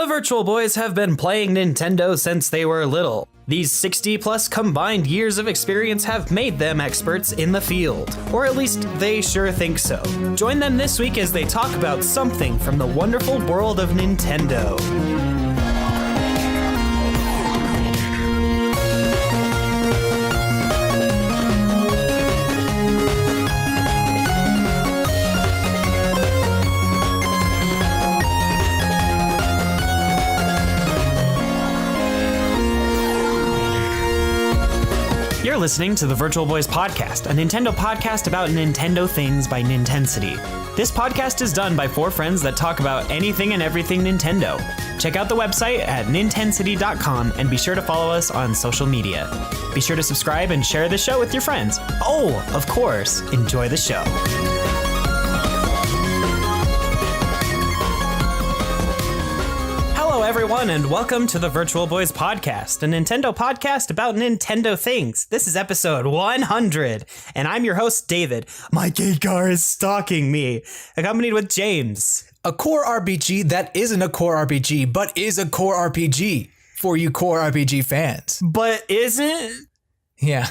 Virtual Boys have been playing Nintendo since they were little. These 60 plus combined years of experience have made them experts in the field. Or at least they sure think so. Join them this week as they talk about something from the wonderful world of Nintendo. You're listening to the Virtual Boys Podcast, a Nintendo podcast about Nintendo things by Nintensity. This podcast is done by four friends that talk about anything and everything Nintendo. Check out the website at nintensity.com and be sure to follow us on social media. Be sure to subscribe and share the show with your friends. Oh, of course, enjoy the show. Hello, everyone, and welcome to the Virtual Boys Podcast, a Nintendo podcast about Nintendo things. This is episode 100, and I'm your host, David. My gay car is stalking me, accompanied with James. A core RPG that isn't a core RPG, but is a core RPG for you core RPG fans. But isn't? Yeah.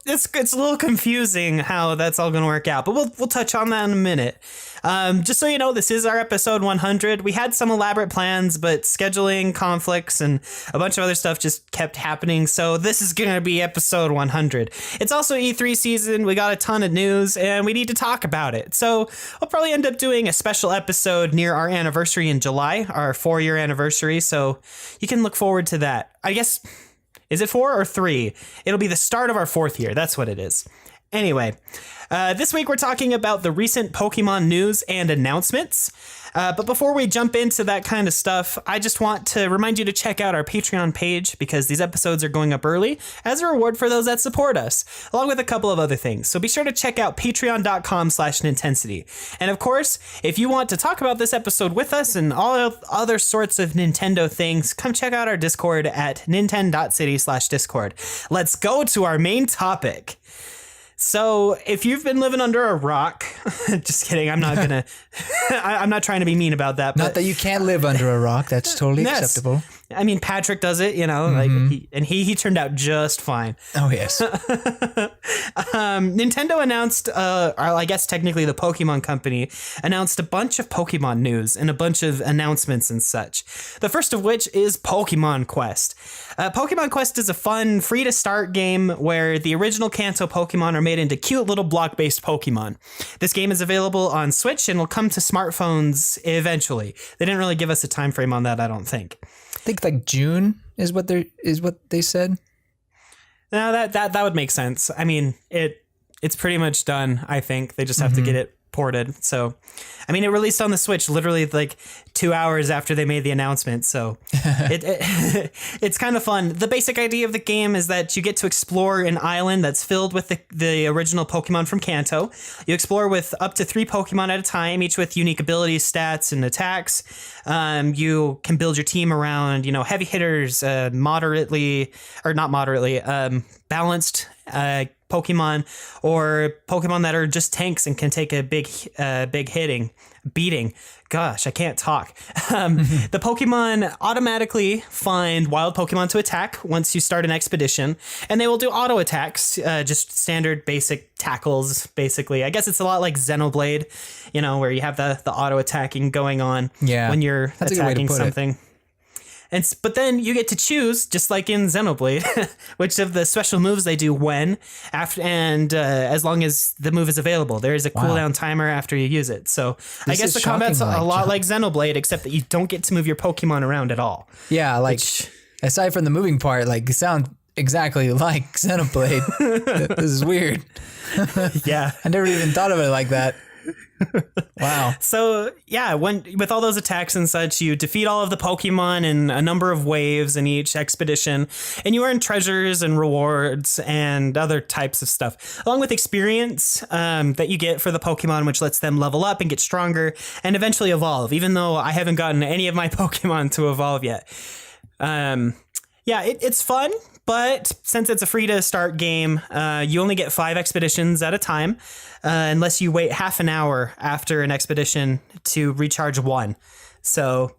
It's a little confusing how that's all going to work out, but we'll touch on that in a minute. Just so you know, this is our episode 100. We had some elaborate plans, but scheduling conflicts and a bunch of other stuff just kept happening. So this is going to be episode 100. It's also E3 season. We got a ton of news and we need to talk about it. So we'll probably end up doing a special episode near our anniversary in July, our 4-year anniversary. So you can look forward to that. I guess, is it 4 or 3? It'll be the start of our 4th year. That's what it is. Anyway, this week we're talking about the recent Pokemon news and announcements. But before we jump into that kind of stuff, I just want to remind you to check out our Patreon page because these episodes are going up early as a reward for those that support us, along with a couple of other things. So be sure to check out patreon.com/Nintensity. And of course, if you want to talk about this episode with us and all other sorts of Nintendo things, come check out our Discord at nintendo.city/Discord. Let's go to our main topic. So if you've been living under a rock, just kidding. I'm not gonna, I'm not trying to be mean about that. But not that you can't live under a rock. That's totally acceptable. I mean, Patrick does it, you know, like he turned out just fine. Oh, yes. Nintendo announced, or I guess technically the Pokemon Company announced a bunch of Pokemon news and a bunch of announcements and such. The first of which is Pokémon Quest. Pokémon Quest is a fun, free-to-start game where the original Kanto Pokemon are made into cute little block-based Pokemon. This game is available on Switch and will come to smartphones eventually. They didn't really give us a time frame on that, I don't think. I think like June is what they said. No, that would make sense. I mean, it's pretty much done, I think. They just have to get it ported. So, I mean, it released on the Switch literally like 2 hours after they made the announcement. So it's kind of fun. The basic idea of the game is that you get to explore an island that's filled with the original Pokemon from Kanto. You explore with up to 3 Pokemon at a time, each with unique abilities, stats, and attacks. You can build your team around, you know, heavy hitters, balanced Pokemon, or Pokemon that are just tanks and can take a big beating. Gosh, I can't talk. The Pokemon automatically find wild Pokemon to attack once you start an expedition, and they will do auto attacks, just standard basic tackles, basically. I guess it's a lot like Xenoblade, you know, where you have the auto attacking going on when you're attacking something. But then you get to choose, just like in Xenoblade, which of the special moves they do when, after, and as long as the move is available. There is a cooldown timer after you use it. So I guess the combat's a lot like Xenoblade, except that you don't get to move your Pokemon around at all. Yeah, like aside from the moving part, like it sounds exactly like Xenoblade. This is weird. Yeah. I never even thought of it like that. Wow. So yeah, with all those attacks and such, you defeat all of the Pokemon in a number of waves in each expedition, and you earn treasures and rewards and other types of stuff, along with experience that you get for the Pokemon, which lets them level up and get stronger and eventually evolve, even though I haven't gotten any of my Pokemon to evolve yet. It's fun. But since it's a free to start game, you only get 5 expeditions at a time, unless you wait half an hour after an expedition to recharge 1. So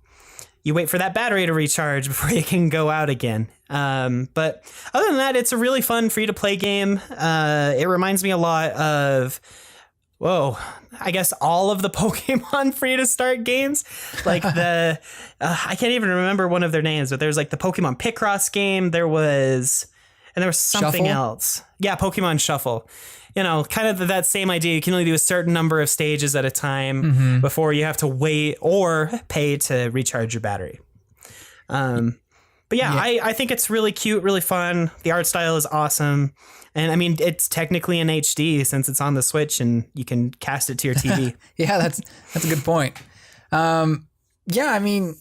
you wait for that battery to recharge before you can go out again. But other than that, it's a really fun free-to-play game. It reminds me a lot of, I guess all of the Pokemon free-to-start games. Like I can't even remember one of their names, but there's like the Pokemon Picross game. There was something else. Yeah, Pokemon Shuffle. Kind of that same idea. You can only do a certain number of stages at a time before you have to wait or pay to recharge your battery. But yeah, I think it's really cute, really fun. The art style is awesome. And I mean, it's technically in HD since it's on the Switch and you can cast it to your TV. Yeah, that's a good point. Yeah, I mean,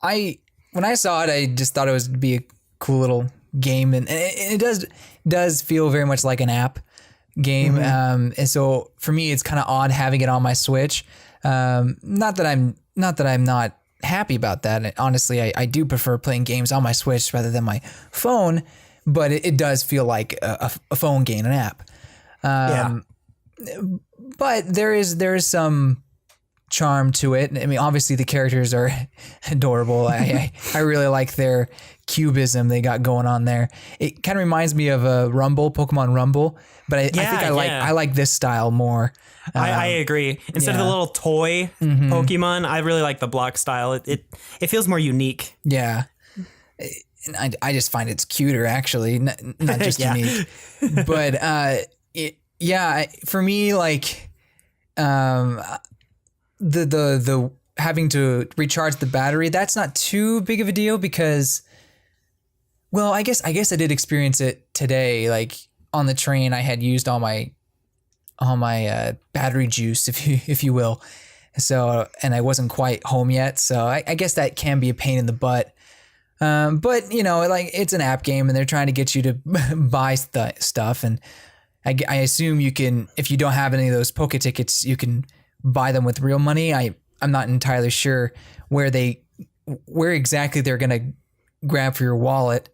when I saw it, I just thought it would be a cool little game. And it does feel very much like an app game. And so for me, it's kind of odd having it on my Switch. Not that I'm not happy about that. Honestly, I do prefer playing games on my Switch rather than my phone, but it does feel like a phone game, an app. But there is some charm to it. I mean, obviously the characters are adorable. I really like their cubism they got going on there. It kind of reminds me of a Pokemon Rumble, but I think I like this style more. I agree. Instead of the little toy Pokemon, I really like the block style. It feels more unique. Yeah. And I just find it's cuter, actually, not just unique. But for me, like the having to recharge the battery, that's not too big of a deal because, well, I guess I did experience it today. Like on the train, I had used all my battery juice, if you will. So, and I wasn't quite home yet. So I guess that can be a pain in the butt. But like it's an app game and they're trying to get you to buy stuff. And I assume you can, if you don't have any of those Poke tickets, you can buy them with real money. I'm not entirely sure where exactly they're going to grab for your wallet,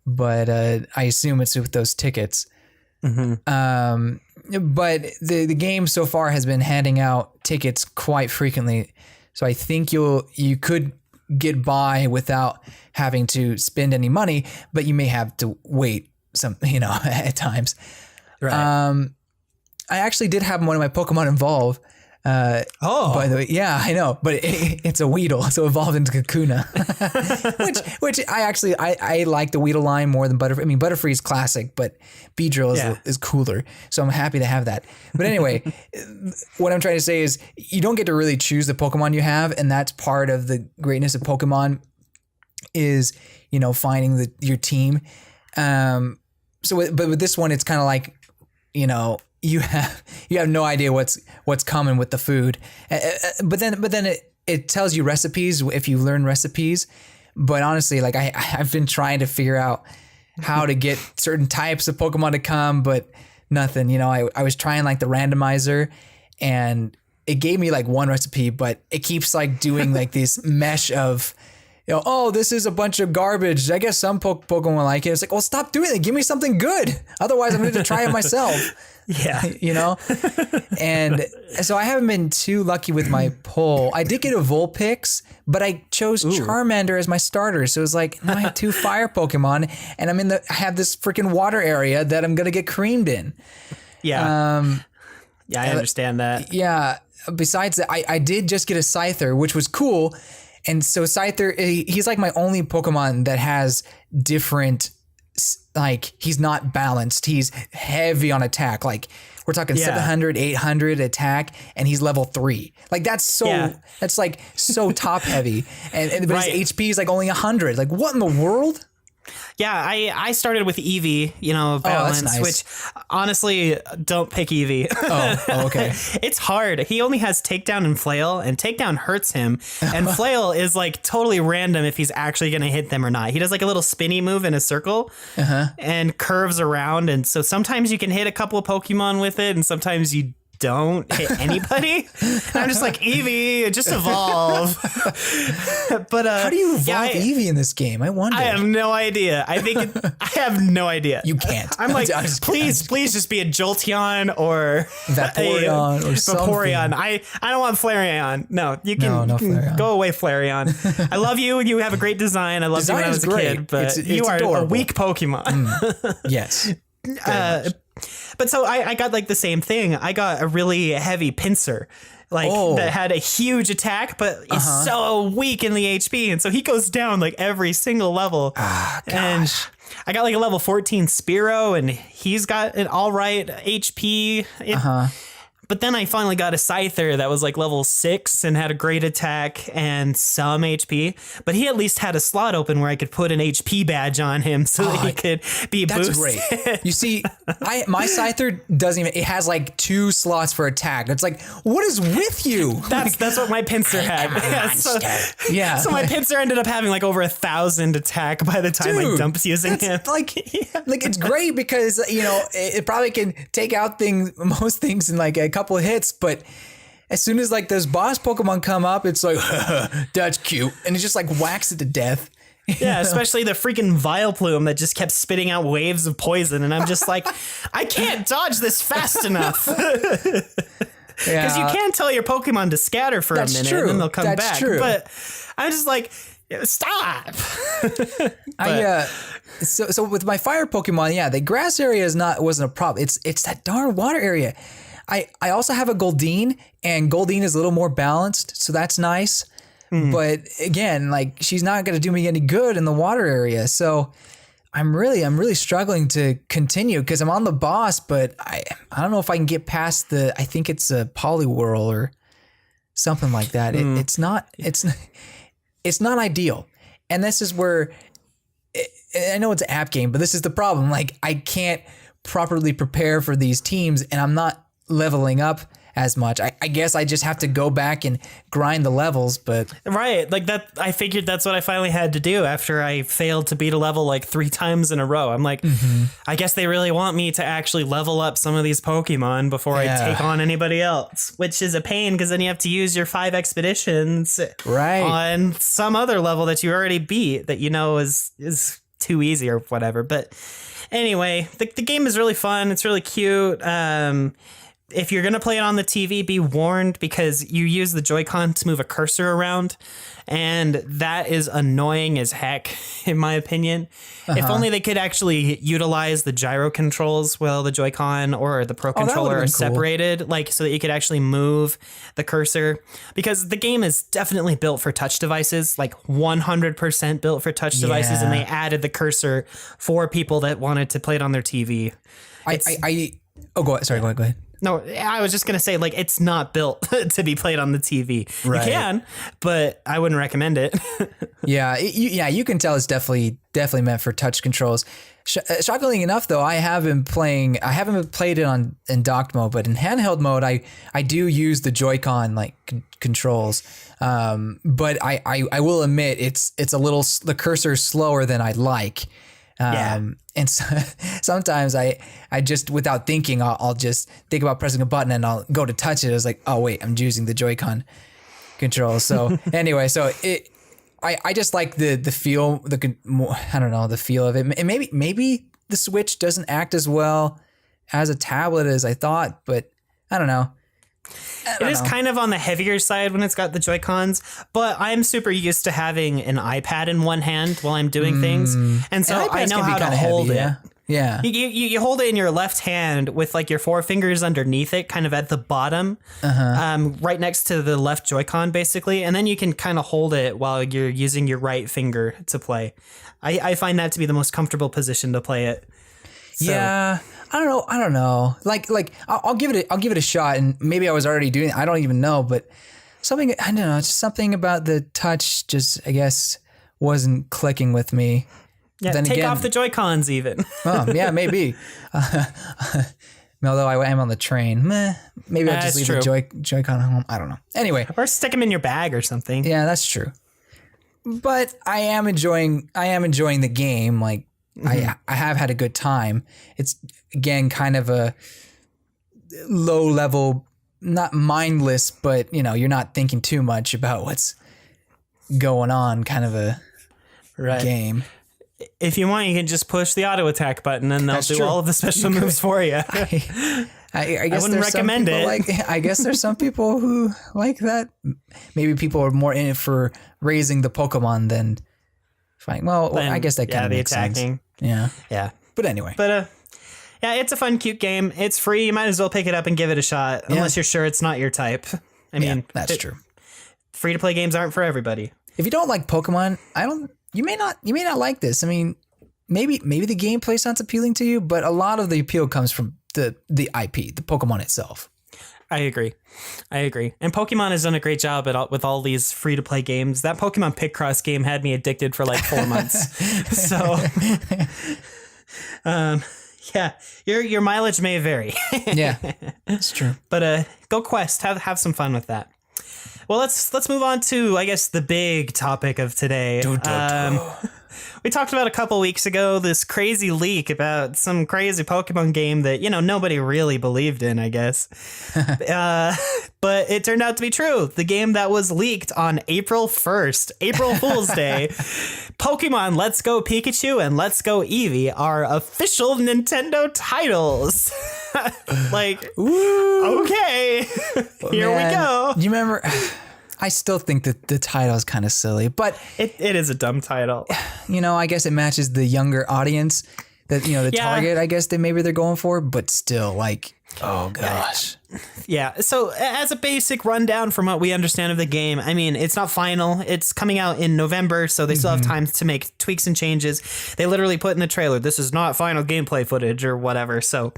but I assume it's with those tickets. But the game so far has been handing out tickets quite frequently. So I think you could get by without having to spend any money, but you may have to wait at times. Right. I actually did have one of my Pokemon evolve. By the way, yeah, I know, but it's a Weedle, so evolved into Kakuna, which I like the Weedle line more than Butterfree. I mean, Butterfree is classic, but Beedrill is cooler, so I'm happy to have that. But anyway, what I'm trying to say is you don't get to really choose the Pokemon you have, and that's part of the greatness of Pokemon is finding your team. But with this one, it's kind of like you have no idea what's coming with the food, but then it tells you recipes if you learn recipes. But honestly, like I've been trying to figure out how to get certain types of Pokemon to come, but nothing. I was trying like the randomizer, and it gave me like one recipe, but it keeps like doing like this mesh of. This is a bunch of garbage. I guess some Pokemon like it. It's like, well, stop doing it. Give me something good. Otherwise, I'm going to try it myself. Yeah. And so I haven't been too lucky with my pull. I did get a Vulpix, but I chose Charmander as my starter. So it was like, now I have 2 fire Pokemon, and I have this freaking water area that I'm going to get creamed in. Yeah. I understand that. Yeah. Besides that, I did just get a Scyther, which was cool. And so Scyther, he's like my only Pokemon that has different, like he's not balanced. He's heavy on attack. Like we're talking 700, 800 attack, and he's level 3. Like that's like so top heavy. But his HP is like only 100. Like what in the world? Yeah, I started with Eevee, balance, nice. Which honestly, don't pick Eevee. Oh, okay. It's hard. He only has Takedown and Flail, and Takedown hurts him, and Flail is like totally random if he's actually going to hit them or not. He does like a little spinny move in a circle and curves around, and so sometimes you can hit a couple of Pokemon with it, and sometimes you don't hit anybody. And I'm just like, Eevee, just evolve. But how do you evolve Eevee in this game? I wonder. I have no idea. I have no idea. You can't. I'm like, please just be a Jolteon or Vaporeon or something. Vaporeon. I don't want Flareon. No, you can, Flareon. Go away, Flareon. I love you. You have a great design. I loved you when I was a kid, but you are adorable. A weak Pokemon. Yes. But so I got like the same thing. I got a really heavy pincer. That had a huge attack, but he's so weak in the HP. And so he goes down like every single level. And I got like a level 14 Spearow, and he's got an all right HP. But then I finally got a Scyther that was like level 6 and had a great attack and some HP. But he at least had a slot open where I could put an HP badge on him so that he could be boosted. That's great. You see, my Scyther doesn't even, it has like 2 slots for attack. It's like, what is with you? That's what my pincer had. So my pincer ended up having like over 1,000 attack by the time I dumped using him. Like it's great because, you know, it probably can take out most things in like a couple of hits, but as soon as like those boss Pokemon come up, it's like, that's cute, and it just like whacks it to death. Yeah, especially the freaking Vileplume that just kept spitting out waves of poison, and I'm just like, I can't dodge this fast enough. Because you can tell your Pokemon to scatter for a minute, and then they'll come back. True. But I'm just like, stop. So with my fire Pokemon, the grass area wasn't a problem. It's that darn water area. I also have a Goldeen, and Goldeen is a little more balanced, so that's nice. But again, like, she's not going to do me any good in the water area. So I'm really struggling to continue because I'm on the boss, but I don't know if I can get past I think it's a Poliwhirl or something like that. It's not ideal. And this is where I know it's an app game, but this is the problem. Like, I can't properly prepare for these teams, and I'm not leveling up as much. I guess I just have to go back and grind the levels, but right, like that. I figured that's what I finally had to do after I failed to beat a level like 3 times in a row. I'm like, I guess they really want me to actually level up some of these Pokemon before I take on anybody else, which is a pain because then you have to use your 5 expeditions on some other level that you already beat that you know is too easy or whatever. But anyway, the game is really fun. It's really cute. If you're going to play it on the TV, be warned because you use the Joy-Con to move a cursor around, and that is annoying as heck, in my opinion. If only they could actually utilize the gyro controls while the Joy-Con or the Pro Controller are separated, like so that you could actually move the cursor, because the game is definitely built for touch devices, like 100% built for touch devices, and they added the cursor for people that wanted to play it on their TV. Go ahead. No, I was just going to say, like, it's not built to be played on the TV. Right. You can, but I wouldn't recommend it. You can tell it's definitely meant for touch controls. Shockingly enough, though, I haven't played it in docked mode, but in handheld mode, I do use the Joy-Con like controls. But I will admit it's a little, the cursor's slower than I'd like. And so, sometimes I just, without thinking, I'll just think about pressing a button and I'll go to touch it. It's like, oh wait, I'm using the Joy-Con controls. So anyway, I just like the feel, I don't know, the feel of it. And maybe the Switch doesn't act as well as a tablet as I thought, but I don't know. It is kind of on the heavier side when it's got the Joy-Cons, but I'm super used to having an iPad in one hand while I'm doing things. And so I know how to hold it. Yeah. You hold it in your left hand with like your 4 fingers underneath it, kind of at the bottom, right next to the left Joy-Con basically. And then you can kind of hold it while you're using your right finger to play. I find that to be the most comfortable position to play it. So. Yeah. I don't know. Like I'll give it a shot, and maybe I was already doing it. I don't even know, but something, I don't know, just something about the touch just, I guess, wasn't clicking with me. Yeah, then take off the Joy-Cons even. Yeah, maybe. Although I am on the train. Maybe I'll just leave the Joy-Con at home. I don't know. Anyway. Or stick them in your bag or something. Yeah, that's true. But I am enjoying the game. Like, I have had a good time. It's, again, kind of low level, not mindless, but you're not thinking too much about what's going on kind of a game. If you want, you can just push the auto attack button and they'll do all of the special moves for you. I guess wouldn't recommend it. I guess there's some people who like that. Maybe people are more in it for raising the Pokemon than fighting. Well, I guess that kind of makes sense. Yeah. But anyway. But yeah, it's a fun, cute game. It's free. You might as well pick it up and give it a shot, unless you're sure it's not your type. I mean, that's true. Free to play games aren't for everybody. If you don't like Pokemon, you may not like this. I mean, maybe the gameplay sounds appealing to you, but a lot of the appeal comes from the IP, the Pokemon itself. I agree. And Pokemon has done a great job with all these free to play games. That Pokemon Picross game had me addicted for like 4 months. So, yeah, your mileage may vary. Yeah, it's true. But go Quest, have some fun with that. Well, let's move on to, I guess, the big topic of today. We talked about a couple weeks ago this crazy leak about some crazy Pokemon game that, nobody really believed in, I guess. But it turned out to be true. The game that was leaked on April 1st, April Fool's Day, Pokemon Let's Go Pikachu and Let's Go Eevee are official Nintendo titles. Ooh. Okay, here we go. Do you remember? I still think that the title is kind of silly, but it is a dumb title. I guess it matches the younger audience that, the target, I guess maybe they're going for, but still oh gosh. Yeah. So as a basic rundown from what we understand of the game, I mean, it's not final. It's coming out in November, so they still have time to make tweaks and changes. They literally put in the trailer, this is not final gameplay footage or whatever. So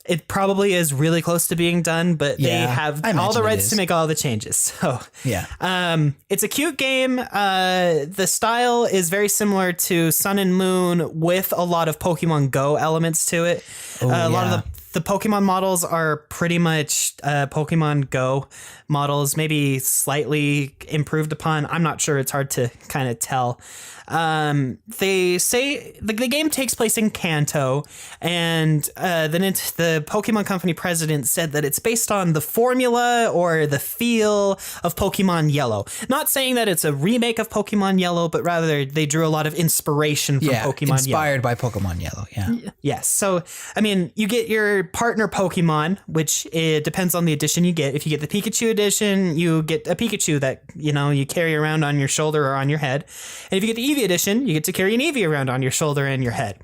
it probably is really close to being done, but they have all the rights to make all the changes. So it's a cute game. The style is very similar to Sun and Moon with a lot of Pokemon Go elements to it. A lot of the Pokemon models are pretty much Pokemon Go models, maybe slightly improved upon. I'm not sure. It's hard to kind of tell. They say the game takes place in Kanto, and the Pokemon Company president said that it's based on the formula or the feel of Pokemon Yellow. Not saying that it's a remake of Pokemon Yellow, but rather they drew a lot of inspiration from Pokemon inspired by Pokemon Yellow. Yeah. Yes. So, I mean, you get your partner Pokemon, which it depends on the edition you get. If you get the Pikachu edition, you get a Pikachu that, you carry around on your shoulder or on your head. And if you get the Eevee edition, you get to carry an Eevee around on your shoulder and your head.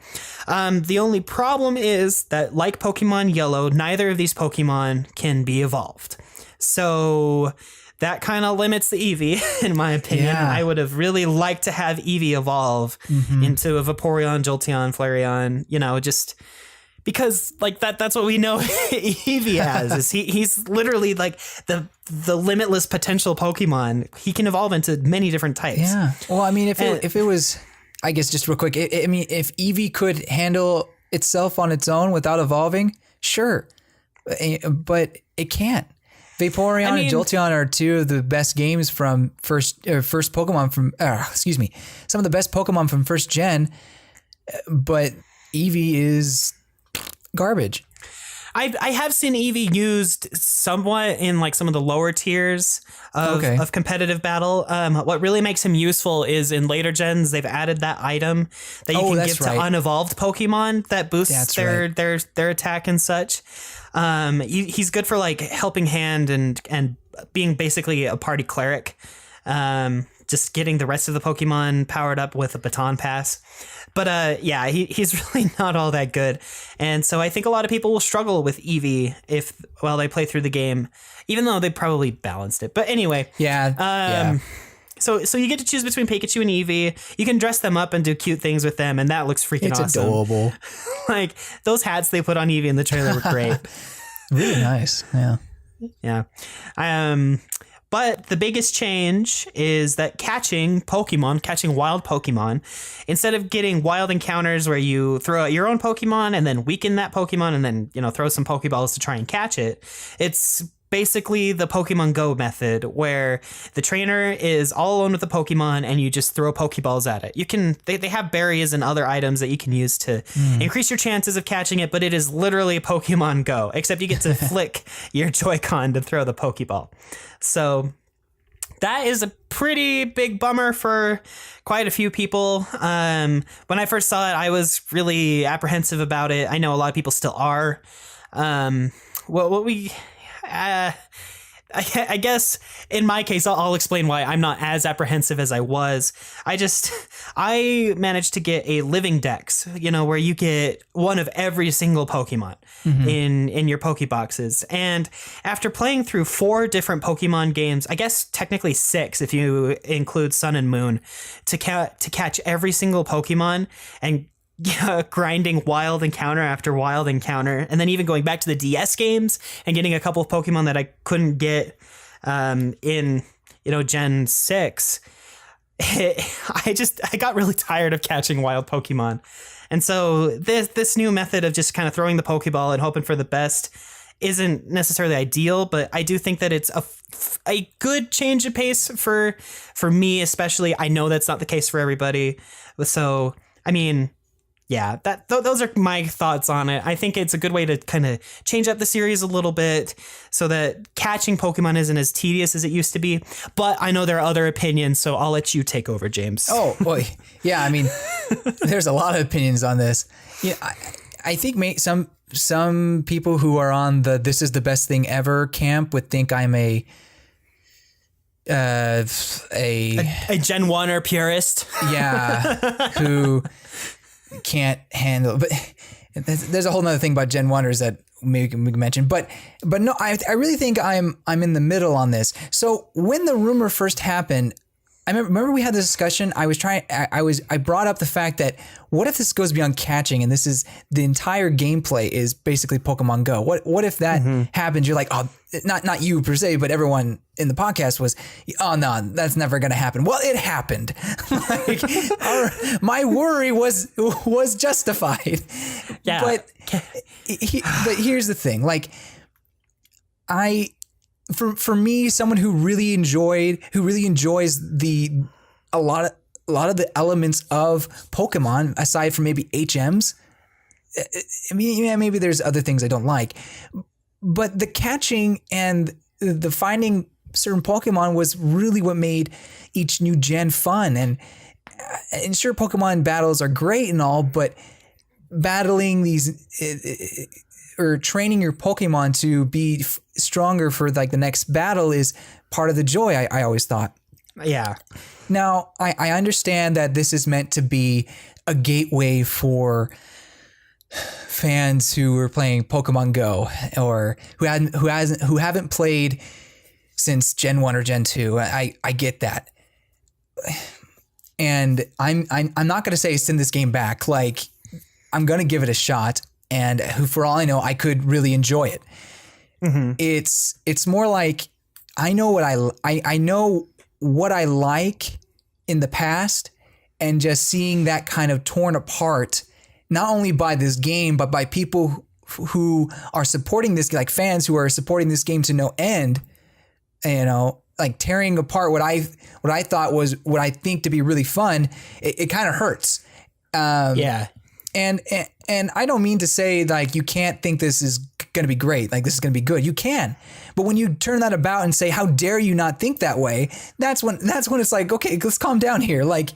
The only problem is that, like Pokemon Yellow, neither of these Pokemon can be evolved. So that kind of limits the Eevee, in my opinion. Yeah. I would have really liked to have Eevee evolve into a Vaporeon, Jolteon, Flareon, just because that's what we know Eevee as. Is he's literally like the limitless potential Pokemon. He can evolve into many different types. Yeah. Well, I mean, if it was, I guess just real quick, I mean, if Eevee could handle itself on its own without evolving, sure, but it can't. Vaporeon and Jolteon are two of the best games from first Pokemon from some of the best Pokemon from first gen, but Eevee is garbage. I have seen Eevee used somewhat in some of the lower tiers of competitive battle. What really makes him useful is in later gens they've added that item that you can give to unevolved Pokemon that boosts their attack and such. He's good for helping hand and being basically a party cleric. Just getting the rest of the Pokemon powered up with a baton pass. But he's really not all that good. And so I think a lot of people will struggle with Eevee while they play through the game, even though they probably balanced it. But anyway. Yeah. So you get to choose between Pikachu and Eevee. You can dress them up and do cute things with them, and that looks freaking awesome. It's adorable. Those hats they put on Eevee in the trailer were great. Really nice. Yeah. Yeah. But the biggest change is that catching wild Pokemon, instead of getting wild encounters where you throw out your own Pokemon and then weaken that Pokemon and then, throw some Pokeballs to try and catch it, it's basically the Pokemon Go method, where the trainer is all alone with the Pokemon and you just throw Pokeballs at it. You can they have berries and other items that you can use to increase your chances of catching it, but it is literally Pokemon Go, except you get to flick your Joy-Con to throw the Pokeball. So that is a pretty big bummer for quite a few people. When I first saw it, I was really apprehensive about it. I know a lot of people still are. I guess in my case, I'll explain why I'm not as apprehensive as I was. I managed to get a living dex, where you get one of every single Pokemon in your Pokeboxes. And after playing through 4 different Pokemon games, I guess technically 6 if you include Sun and Moon, to catch every single Pokemon and grinding wild encounter after wild encounter, and then even going back to the DS games and getting a couple of Pokemon that I couldn't get in Gen 6. I got really tired of catching wild Pokemon. And so this new method of just kind of throwing the Pokeball and hoping for the best isn't necessarily ideal, but I do think that it's a good change of pace for me, especially. I know that's not the case for everybody. So, I mean, yeah, those are my thoughts on it. I think it's a good way to kind of change up the series a little bit so that catching Pokemon isn't as tedious as it used to be. But I know there are other opinions, so I'll let you take over, James. Oh, boy. Yeah, I mean, there's a lot of opinions on this. Yeah, I think some people who are on the "this is the best thing ever" camp would think I'm a Gen 1er purist. Yeah, who can't handle, but there's a whole nother thing about Gen 1ers that maybe we can mention, but no, I really think I'm in the middle on this. So when the rumor first happened, I remember we had this discussion. I brought up the fact that what if this goes beyond catching and this is the entire gameplay is basically Pokemon Go? What if that happens? You're like, oh, not you per se, but everyone in the podcast was, oh no, that's never going to happen. Well, it happened. My worry was justified. Yeah. But here's the thing. Like, for me, someone who really enjoys a lot of the elements of Pokemon, aside from maybe HMs. I mean, yeah, maybe there's other things I don't like, but the catching and the finding certain Pokemon was really what made each new gen fun. And sure, Pokemon battles are great and all, but battling these or training your Pokemon to be stronger for like the next battle is part of the joy, I always thought. Yeah. Now, I understand that this is meant to be a gateway for fans who are playing Pokemon Go or who haven't played since Gen 1 or Gen 2. I get that. And I'm not going to say send this game back. Like, I'm going to give it a shot. And for all I know, I could really enjoy it. Mm-hmm. It's more like I know what I like in the past, and just seeing that kind of torn apart, not only by this game, but by people who are supporting this, like fans who are supporting this game to no end, like tearing apart what I thought was what I think to be really fun. It kind of hurts. Yeah. And I don't mean to say like you can't think this is going to be great, like this is going to be good. You can, but when you turn that about and say, "How dare you not think that way?" That's when it's like, okay, let's calm down here. Like,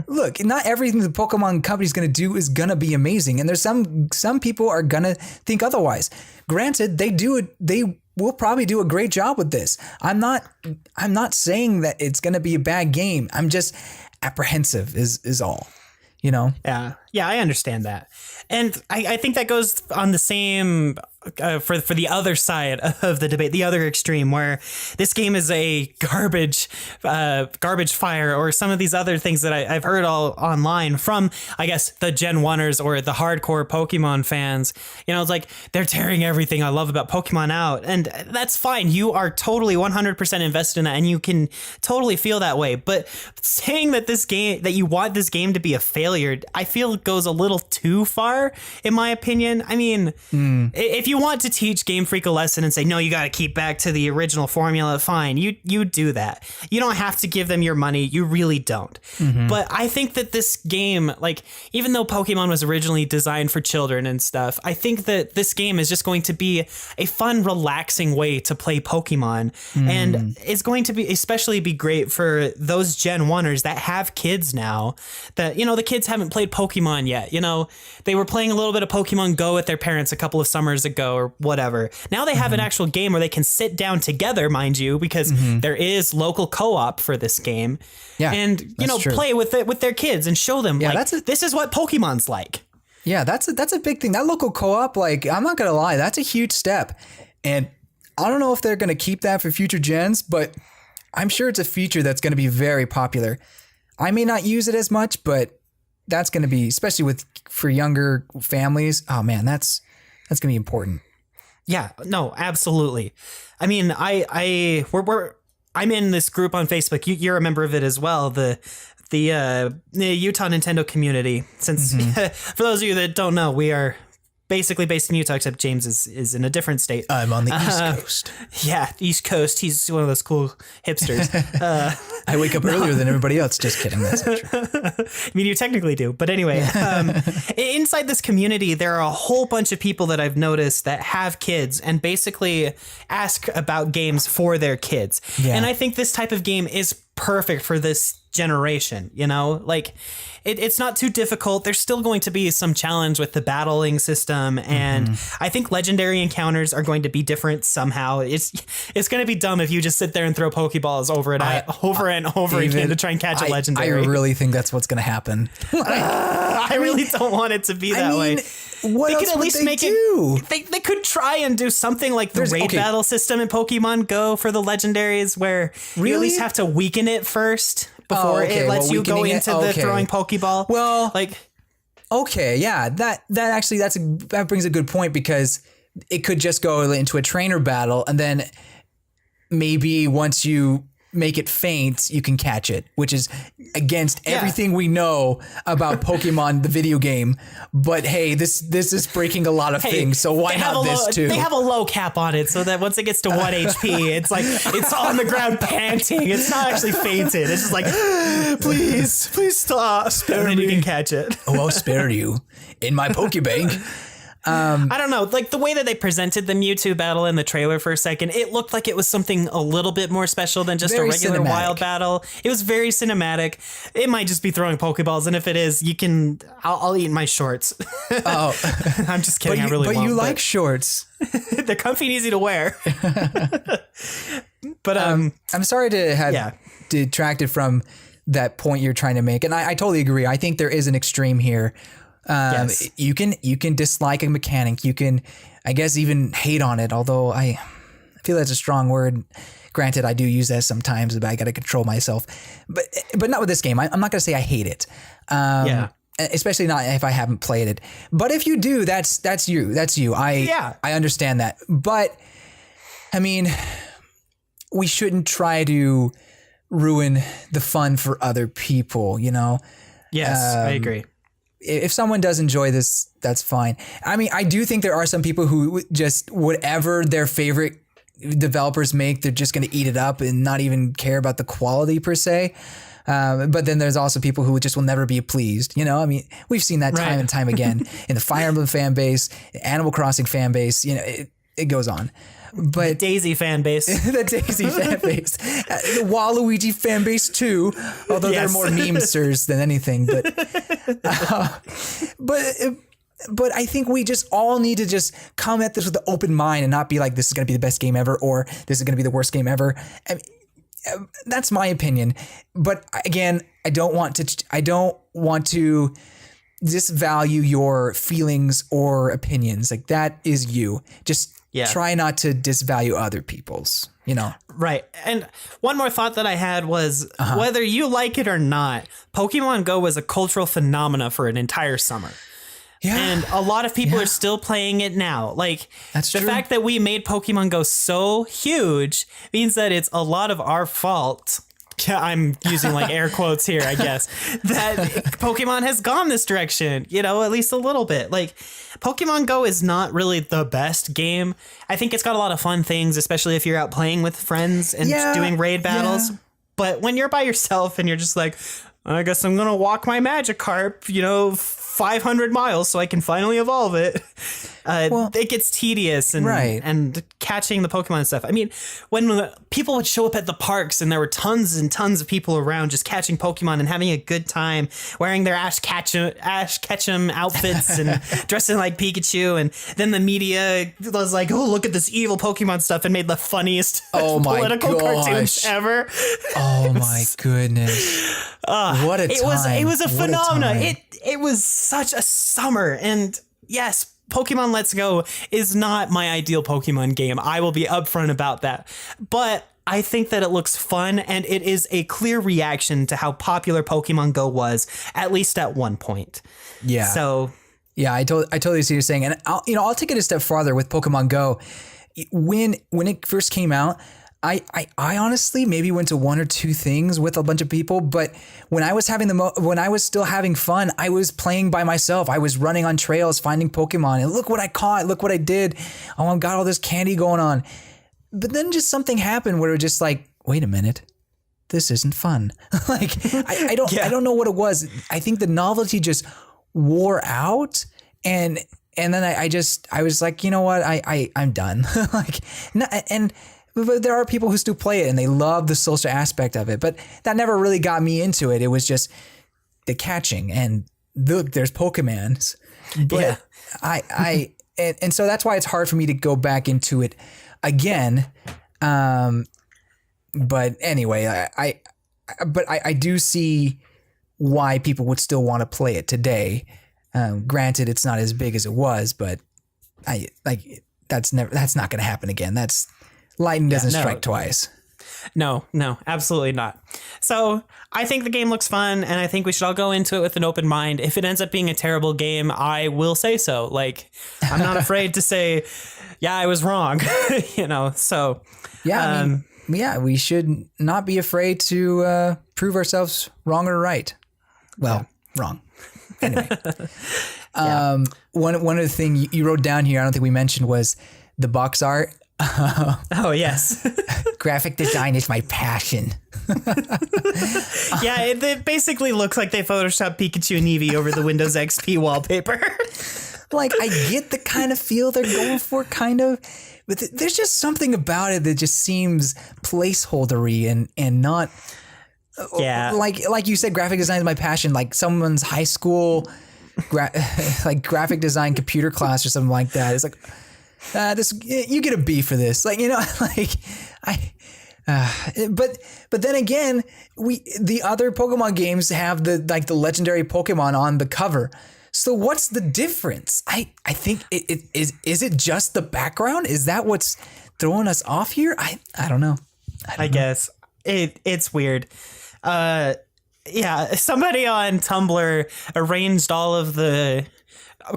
look, not everything the Pokemon company is going to do is going to be amazing, and there's some people are going to think otherwise. Granted, they will probably do a great job with this. I'm not saying that it's going to be a bad game. I'm just apprehensive is all. Yeah, I understand that. And I think that goes on the same for the other side of the debate, the other extreme, where this game is a garbage fire, or some of these other things that I've heard all online from, I guess, the Gen 1ers or the hardcore Pokemon fans. It's like they're tearing everything I love about Pokemon out. And that's fine. You are totally 100% invested in that, and you can totally feel that way. But saying that that you want this game to be a failure, I feel goes a little too far, in my opinion. I mean, if you want to teach Game Freak a lesson and say, no, you got to keep back to the original formula, fine, you do that. You don't have to give them your money. You really don't. But I think that this game, like, even though Pokemon was originally designed for children and stuff, I think that this game is just going to be a fun, relaxing way to play Pokemon. And it's going to be especially be great for those Gen 1ers that have kids now that, the kids haven't played Pokemon yet. They were playing a little bit of Pokemon Go with their parents a couple of summers ago or whatever. Now they have an actual game where they can sit down together, mind you, because there is local co-op for this game. Yeah, and, play with it with their kids and show them, this is what Pokemon's like. Yeah, that's a big thing. That local co-op, like, I'm not going to lie, that's a huge step. And I don't know if they're going to keep that for future gens, but I'm sure it's a feature that's going to be very popular. I may not use it as much, but that's going to be, especially for younger families. Oh man, that's going to be important. Yeah, no, absolutely. I mean, I'm in this group on Facebook. You're a member of it as well. The Utah Nintendo community. Since for those of you that don't know, we are basically based in Utah, except James is in a different state. I'm on the East Coast. Yeah, East Coast. He's one of those cool hipsters. I wake up earlier than everybody else. Just kidding. That's not true. I mean, you technically do. But anyway, inside this community, there are a whole bunch of people that I've noticed that have kids and basically ask about games for their kids. Yeah. And I think this type of game is perfect for this generation, like it's not too difficult. There's still going to be some challenge with the battling system, and I think legendary encounters are going to be different somehow. It's going to be dumb if you just sit there and throw Pokeballs over and over again to try and catch a legendary. I really think that's what's going to happen. I really don't want it to be that way. What else would they do? They could try and do something like the raid battle system in Pokemon Go for the legendaries, where you at least have to weaken it first before it lets you go into the throwing Pokeball. Well, like, okay, yeah, that actually that brings a good point, because it could just go into a trainer battle, and then maybe once you make it faint, you can catch it, which is against everything we know about Pokemon, the video game. But hey, this is breaking a lot of things, so why not this too? They have a low cap on it, so that once it gets to 1 HP, it's like it's on the ground panting. It's not actually fainted. It's just like, please stop. And then you can catch it. Oh, I'll spare you in my Pokebank. I don't know, like the way that they presented the Mewtwo battle in the trailer for a second, it looked like it was something a little bit more special than just a regular wild battle. It was very cinematic. It might just be throwing Pokeballs, and if it is, I'll eat my shorts. Oh, I'm just kidding. I really won't. But you like shorts. They're comfy and easy to wear. But I'm sorry to have detracted from that point you're trying to make, and I totally agree. I think there is an extreme here. Yes. You can dislike a mechanic. You can, I guess, even hate on it. Although I feel that's a strong word. Granted, I do use that sometimes, but I got to control myself. But not with this game. I'm not going to say I hate it. Especially not if I haven't played it. But if you do, that's you. That's you. I understand that. But I mean, we shouldn't try to ruin the fun for other people. Yes, I agree. If someone does enjoy this, that's fine. I mean, I do think there are some people who just, whatever their favorite developers make, they're just going to eat it up and not even care about the quality per se. But then there's also people who just will never be pleased. I mean, we've seen that time and time again in the Fire Emblem fan base, Animal Crossing fan base, it goes on. But the Daisy fan base. The Daisy fan base. The Waluigi fan base too, although they're more memesters than anything. But I think we just all need to just come at this with an open mind and not be like, this is going to be the best game ever, or this is going to be the worst game ever. I mean, that's my opinion. But again, I don't want to disvalue your feelings or opinions. Like, that is you. Just try not to disvalue other people's, Right. And one more thought that I had was, whether you like it or not, Pokemon Go was a cultural phenomena for an entire summer. Yeah. And a lot of people are still playing it now. Like, that's the fact that we made Pokemon Go so huge means that it's a lot of our fault yeah, I'm using like air quotes here, I guess, that Pokemon has gone this direction, you know, at least a little bit. Like, Pokemon Go is not really the best game. I think it's got a lot of fun things, especially if you're out playing with friends and doing raid battles. Yeah. But when you're by yourself and you're just like, I guess I'm going to walk my Magikarp, you know, 500 miles so I can finally evolve it. It gets tedious and catching the Pokemon and stuff. I mean, when people would show up at the parks and there were tons and tons of people around just catching Pokemon and having a good time, wearing their Ash Ketchum outfits and dressing like Pikachu, and then the media was like, "Oh, look at this evil Pokemon stuff," and made the funniest political cartoons ever. Oh my goodness! What a time! It was a phenomenon. It was such a summer, and yes, Pokemon Let's Go is not my ideal Pokemon game. I will be upfront about that. But I think that it looks fun, and it is a clear reaction to how popular Pokemon Go was, at least at one point. Yeah. So yeah, I totally see what you're saying. And I'll take it a step farther with Pokemon Go. When it first came out, I honestly maybe went to one or two things with a bunch of people, but when I was when I was still having fun, I was playing by myself. I was running on trails, finding Pokemon, and look what I caught, look what I did. Oh, I got all this candy going on. But then just something happened where it was just like, wait a minute, this isn't fun. Like I don't know what it was. I think the novelty just wore out, and then I was like, you know what, I'm done. But there are people who still play it and they love the social aspect of it. But that never really got me into it. It was just the catching and look, there's Pokemons. But yeah. And so that's why it's hard for me to go back into it again. But anyway, I do see why people would still want to play it today. Granted, it's not as big as it was, but that's not going to happen again. Lightning doesn't strike twice. No, absolutely not. So I think the game looks fun, and I think we should all go into it with an open mind. If it ends up being a terrible game, I will say so. Like, I'm not afraid to say, yeah, I was wrong, you know, so. Yeah, we should not be afraid to prove ourselves wrong or right. Well, wrong. Anyway. One of the things you wrote down here, I don't think we mentioned, was the box art. Oh, yes. Graphic design is my passion. Yeah, it basically looks like they photoshopped Pikachu and Eevee over the Windows XP wallpaper. Like, I get the kind of feel they're going for, kind of, but there's just something about it that just seems placeholdery and not. Yeah. Like you said, graphic design is my passion. Like someone's high school, graphic design computer class or something like that. It's like. You get a B for this, like, you know, like but then again, the other Pokemon games have the legendary Pokemon on the cover. So what's the difference? I think is it just the background? Is that what's throwing us off here? I don't know. I guess it's weird. Yeah, somebody on Tumblr arranged all of the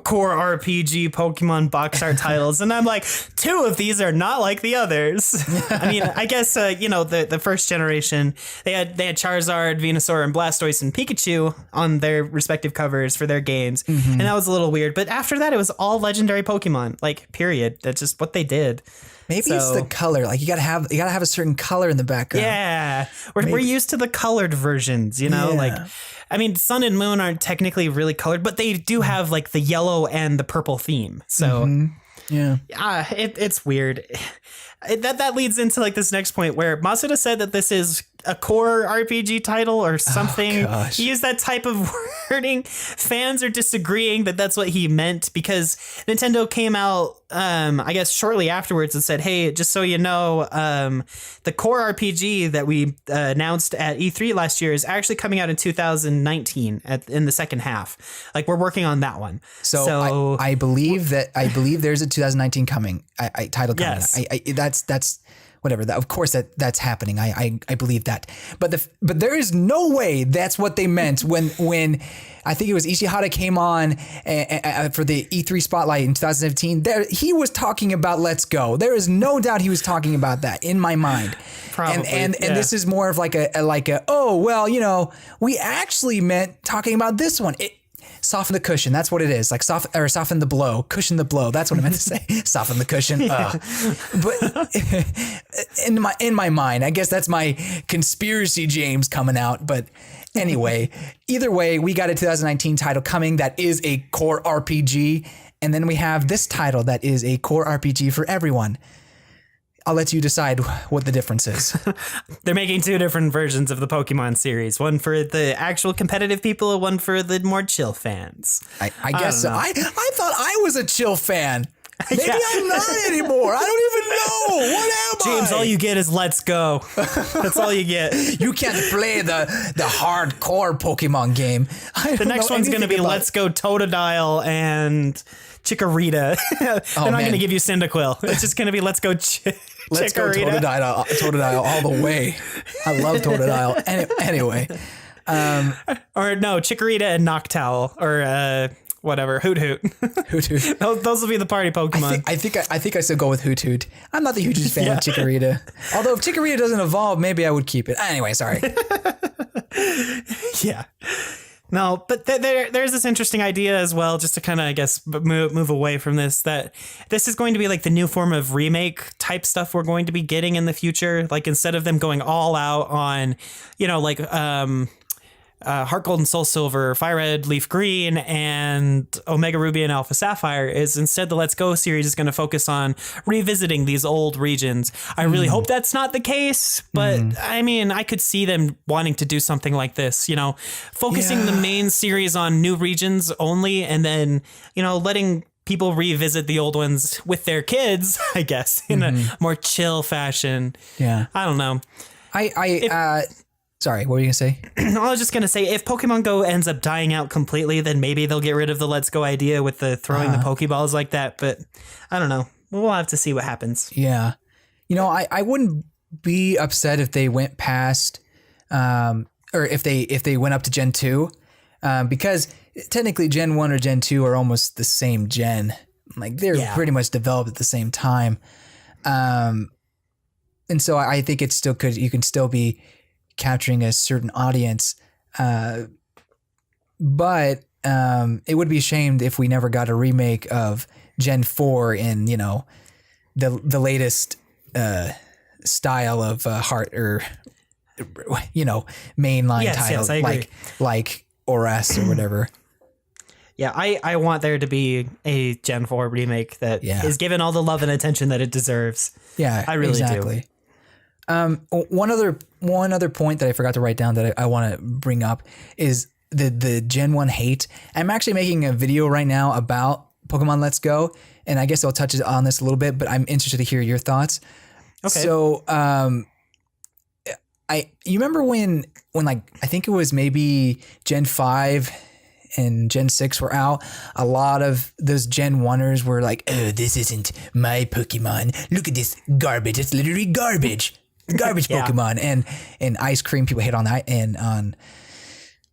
core RPG Pokemon box art titles, and I'm like, two of these are not like the others. I mean, I guess you know, the first generation, they had Charizard, Venusaur, and Blastoise and Pikachu on their respective covers for their games, and that was a little weird. But after that, it was all legendary Pokemon, like, period. That's just what they did. Maybe it's the color. Like, you gotta have a certain color in the background. Yeah, we're used to the colored versions, you know, like. I mean, Sun and Moon aren't technically really colored, but they do have like the yellow and the purple theme. So it's weird. That leads into like this next point where Masuda said that this is a core RPG title or something. Oh, he used that type of wording. Fans are disagreeing that that's what he meant, because Nintendo came out, I guess, shortly afterwards and said, hey, just so you know, the core RPG that we announced at E3 last year is actually coming out in 2019 in the second half. Like, we're working on that one. So I believe there's a 2019 title coming. Yes. That's whatever. That, of course, that's happening. I believe that. But there is no way that's what they meant when I think it was Ishihara came on for the E3 Spotlight in 2017. There, he was talking about Let's Go. There is no doubt he was talking about that in my mind. Probably, and this is more of like a oh well, you know, we actually meant talking about this one. Soften the cushion. That's what it is. Like soften the blow, cushion the blow. That's what I meant to say. Soften the cushion. But in my mind, I guess that's my conspiracy James coming out. But anyway, either way, we got a 2019 title coming that is a core RPG, and then we have this title that is a core RPG for everyone. I'll let you decide what the difference is. They're making two different versions of the Pokemon series. One for the actual competitive people, and one for the more chill fans. I guess so. I thought I was a chill fan. Maybe Yeah. I'm not anymore. I don't even know. What am James, I? all you get is Let's Go. That's all you get. You can't play the hardcore Pokemon game. The next one's going to be Let's Go Totodile and Chikorita. They're not going to give you Cyndaquil. It's just going to be Let's Go Let's go Chikorita. Totodile all the way. I love Totodile. Anyway. Or no, Chikorita and Noctowl. Or whatever, Hoot Hoot. Hoot Hoot. Those will be the party Pokemon. I think I still go with Hoot Hoot. I'm not the hugest fan of Chikorita. Although if Chikorita doesn't evolve, maybe I would keep it. Anyway, sorry. Yeah. No, but there's this interesting idea as well, just to kind of, I guess, move away from this, that this is going to be like the new form of remake type stuff we're going to be getting in the future. Like, instead of them going all out on, you know, like Heart Gold and Soul Silver, Fire Red, Leaf Green, and Omega Ruby and Alpha Sapphire, is instead the Let's Go series is going to focus on revisiting these old regions. I really hope that's not the case, but I mean, I could see them wanting to do something like this, you know, focusing the main series on new regions only, and then, you know, letting people revisit the old ones with their kids, I guess, in a more chill fashion. Yeah. I don't know. Sorry, what were you going to say? I was just going to say, if Pokemon Go ends up dying out completely, then maybe they'll get rid of the Let's Go idea with the throwing the Pokeballs like that. But I don't know. We'll have to see what happens. Yeah. You know, I wouldn't be upset if they went past, or if they went up to Gen 2, because technically Gen 1 or Gen 2 are almost the same gen. Like, they're pretty much developed at the same time. And so I think it's still could, you can still be capturing a certain audience, but it would be a shame if we never got a remake of Gen 4 in, you know, the latest style of heart, or, you know, mainline title, I agree. like ORAS or whatever. Yeah, I want there to be a Gen 4 remake that is given all the love and attention that it deserves. Yeah, I really do. One other point that I forgot to write down that I want to bring up is the Gen 1 hate. I'm actually making a video right now about Pokemon Let's Go, and I guess I'll touch on this a little bit, but I'm interested to hear your thoughts. Okay. So, you remember when like, I think it was maybe Gen 5 and Gen 6 were out, a lot of those Gen 1ers were like, oh, this isn't my Pokemon. Look at this garbage. It's literally garbage. Garbage Pokemon. And Ice Cream, people hate on that, and on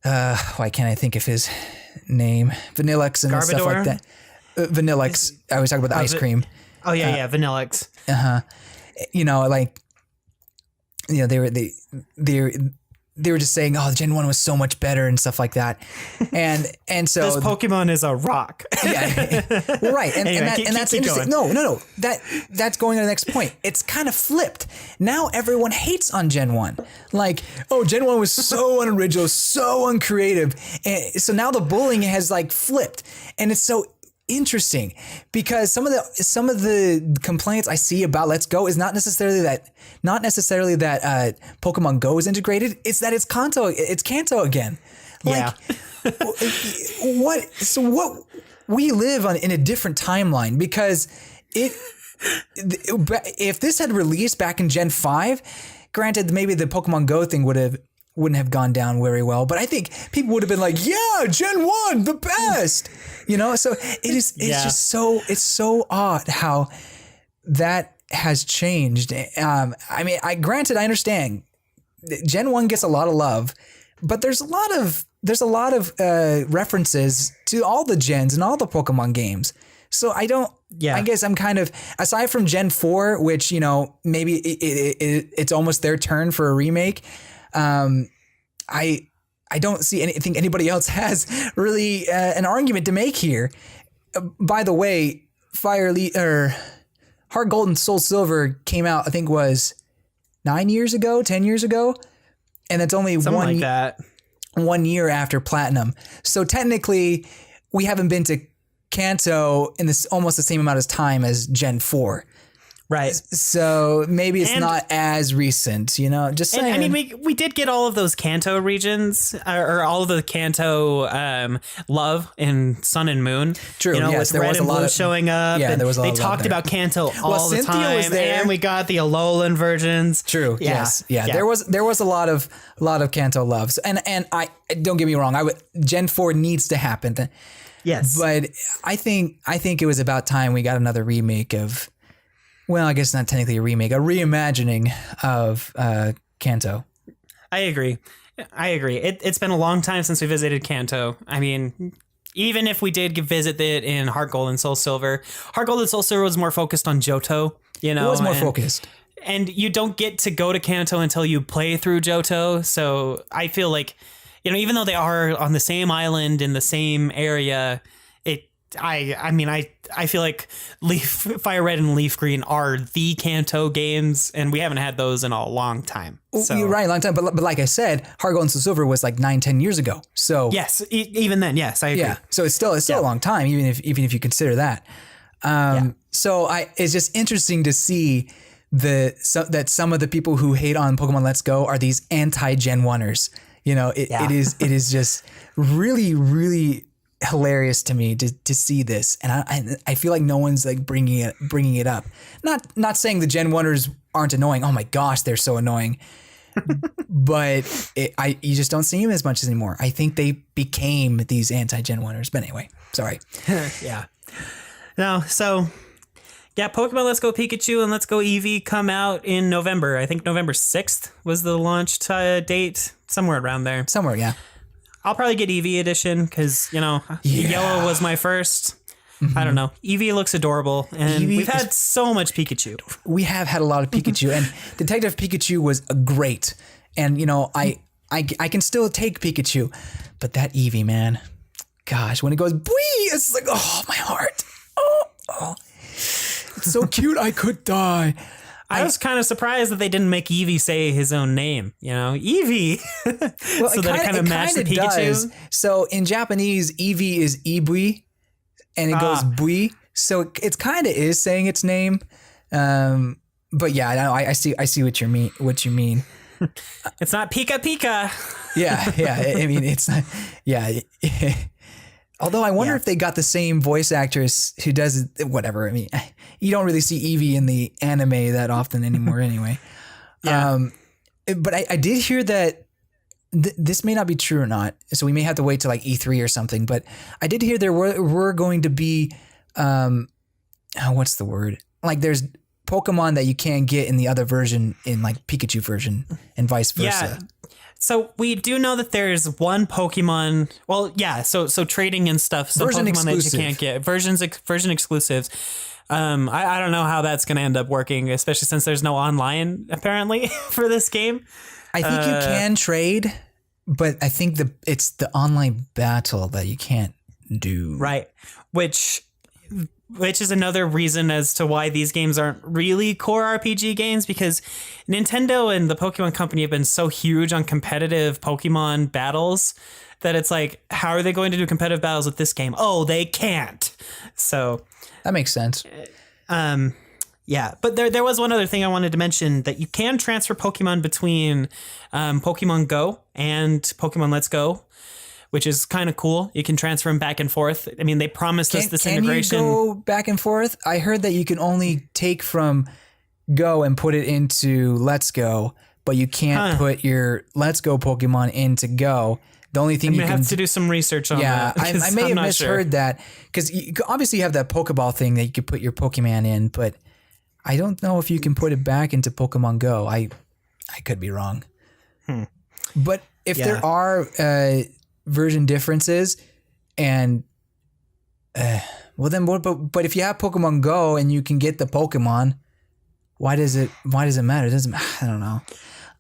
why can't I think of his name? Vanillix and stuff like that. Vanillix. I was talking about the ice cream. Oh yeah, Vanillix. You know, like, you know, they were just saying, oh, Gen 1 was so much better and stuff like that. And so this Pokemon is a rock. Yeah. Well, right. And, Anyway, and that's keep interesting. going. No. That's going to the next point. It's kind of flipped. Now everyone hates on Gen 1. Like, oh, Gen 1 was so unoriginal, so uncreative. And so now the bullying has like flipped. And it's so interesting because some of the complaints I see about Let's Go is not necessarily that Pokemon Go is integrated. It's that it's Kanto again. Like, what we live in a different timeline, because if this had released back in Gen 5, granted maybe the Pokemon Go thing wouldn't have gone down very well, but I think people would have been like, yeah, Gen 1, the best, you know? So it's just so odd how that has changed. I mean, granted, I understand Gen 1 gets a lot of love, but there's a lot of references to all the gens and all the Pokemon games. So I guess I'm kind of, aside from Gen 4, which, you know, maybe it's almost their turn for a remake. I don't see anything anybody else has really an argument to make here. By the way, Heart Gold and Soul Silver came out, I think was 10 years ago, and that's only something like that. 1 year after Platinum. So technically, we haven't been to Kanto in this almost the same amount of time as Gen 4. Right. So maybe it's not as recent, you know, just saying. I mean, we did get all of those Kanto regions or all of the Kanto love in Sun and Moon. True. You know, yes, with Red and Blue showing up. Yeah, there was a lot They talked about Kanto all the Cynthia time. was there. And we got the Alolan versions. True. Yeah. Yes. Yeah. There was a lot of Kanto loves. And I don't get me wrong. Gen 4 needs to happen. Yes. But I think it was about time we got another remake of, well, I guess not technically a remake, a reimagining of Kanto. I agree. It's been a long time since we visited Kanto. I mean, even if we did visit it in Heart Gold and Soul Silver, Heart Gold and Soul Silver was more focused on Johto, you know. It was more focused. And you don't get to go to Kanto until you play through Johto. So I feel like, you know, even though they are on the same island in the same area, I feel like Fire Red and Leaf Green are the Kanto games, and we haven't had those in a long time. So. You're right, a long time. But like I said, Heart Gold and Soul Silver was like 9-10 years ago. So yes, even then, yes, I agree. Yeah, so it's still a long time, even if you consider that. So it's just interesting to see that some of the people who hate on Pokemon Let's Go are these anti-Gen 1ers. You know, it is just really, really hilarious to me to see this, and I feel like no one's like bringing it up. Not saying the Gen 1ers aren't annoying. Oh my gosh, they're so annoying. But you just don't see them as much anymore. I think they became these anti-Gen 1ers. But anyway, sorry. Yeah. No, so yeah, Pokemon Let's Go Pikachu and Let's Go Eevee come out in November. I think November 6th was the launch date, somewhere around there. Somewhere, yeah. I'll probably get Eevee edition because, you know, Yellow was my first. I don't know. Eevee looks adorable, and we've had so much Pikachu. We have had a lot of Pikachu, and Detective Pikachu was great. And, you know, I can still take Pikachu, but that Eevee, man, gosh, when it goes, bwee, it's like, oh, my heart. Oh. It's so cute, I could die. I was kind of surprised that they didn't make Eevee say his own name, you know, Eevee. Well, so that it kind of matched the Pikachu. Does. So in Japanese, Eevee is Ibui, and it goes Bui. So it kind of is saying its name. But yeah, I see what you mean. It's not Pika Pika. Yeah. I mean, it's not. Yeah. Although I wonder if they got the same voice actress who does whatever. I mean, you don't really see Eevee in the anime that often anymore anyway. Yeah. But I did hear that this may not be true or not. So we may have to wait till like E3 or something. But I did hear there were going to be, what's the word? Like there's Pokemon that you can't get in the other version in like Pikachu version and vice versa. Yeah. So we do know that there's one Pokemon. Well, yeah. So trading and stuff. So version Pokemon exclusive. That you can't get version exclusives. I don't know how that's going to end up working, especially since there's no online apparently for this game. I think you can trade, but I think it's the online battle that you can't do. Right. Which is another reason as to why these games aren't really core RPG games, because Nintendo and the Pokemon Company have been so huge on competitive Pokemon battles that it's like, how are they going to do competitive battles with this game? Oh, they can't. So that makes sense. Yeah, but there was one other thing I wanted to mention, that you can transfer Pokemon between Pokemon Go and Pokemon Let's Go, which is kind of cool. You can transfer them back and forth. I mean, they promised us this integration. Can you go back and forth? I heard that you can only take from Go and put it into Let's Go, but you can't put your Let's Go Pokemon into Go. The only thing you can have to do some research on that. Yeah, I may have misheard that, because obviously you have that Pokeball thing that you could put your Pokemon in, but I don't know if you can put it back into Pokemon Go. I could be wrong. But if there are version differences and well then but if you have Pokemon Go and you can get the Pokemon, why does it matter? It doesn't, I don't know.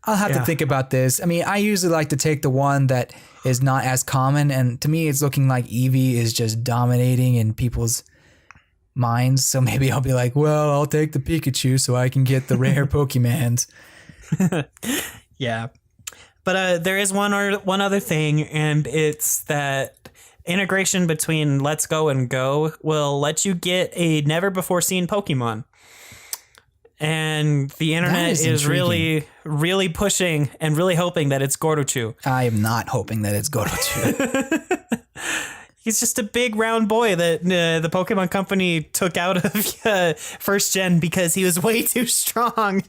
I'll have to think about this. I mean, I usually like to take the one that is not as common, and to me it's looking like Eevee is just dominating in people's minds. So maybe I'll be like, well, I'll take the Pikachu so I can get the rare Pokemons. Yeah. But there is one other thing, and it's that integration between Let's Go and Go will let you get a never before seen Pokemon. And the internet is really, really pushing and really hoping that it's Gordochu. I am not hoping that it's Gordochu. He's just a big round boy that the Pokemon Company took out of first gen because he was way too strong.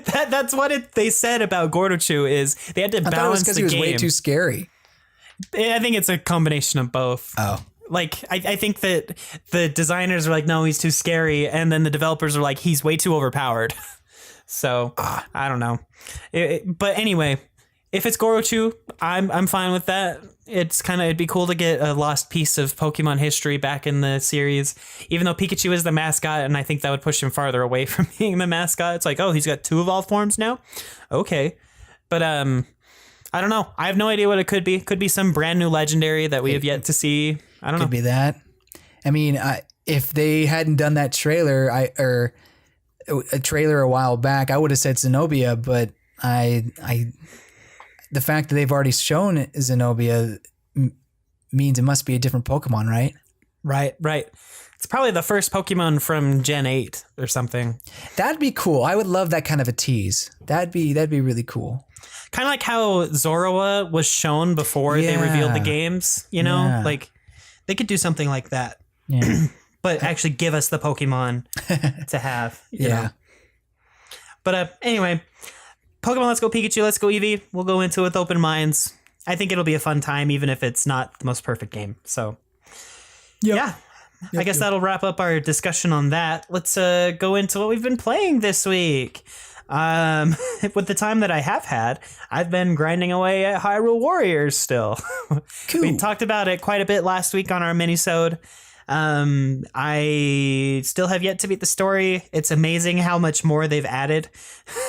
That's what they said about Gordochu is they had to balance the game. Because he was way too scary. I think it's a combination of both. Oh. Like, I think that the designers are like, no, he's too scary. And then the developers are like, he's way too overpowered. So, I don't know. But anyway, if it's Gorochu, I'm fine with that. It'd be cool to get a lost piece of Pokemon history back in the series. Even though Pikachu is the mascot, and I think that would push him farther away from being the mascot. It's like, oh, he's got 2 evolved forms now? Okay. But, I don't know. I have no idea what it could be. Could be some brand new legendary that we have yet to see. I don't know. Could be that. I mean, if they hadn't done that trailer, a trailer a while back, I would have said Zenobia. But the fact that they've already shown Zenobia means it must be a different Pokemon, right? Right. It's probably the first Pokemon from Gen 8 or something. That'd be cool. I would love that kind of a tease. That'd be really cool. Kind of like how Zorua was shown before they revealed the games, you know? Yeah. Like, they could do something like that. Yeah. But actually give us the Pokemon to have. You know? But anyway, Pokemon Let's Go Pikachu, Let's Go Eevee. We'll go into it with open minds. I think it'll be a fun time, even if it's not the most perfect game. So, I guess that'll wrap up our discussion on that. Let's go into what we've been playing this week. With the time that I have had, I've been grinding away at Hyrule Warriors still. Cool. We talked about it quite a bit last week on our mini-sode. I still have yet to beat the story. It's amazing how much more they've added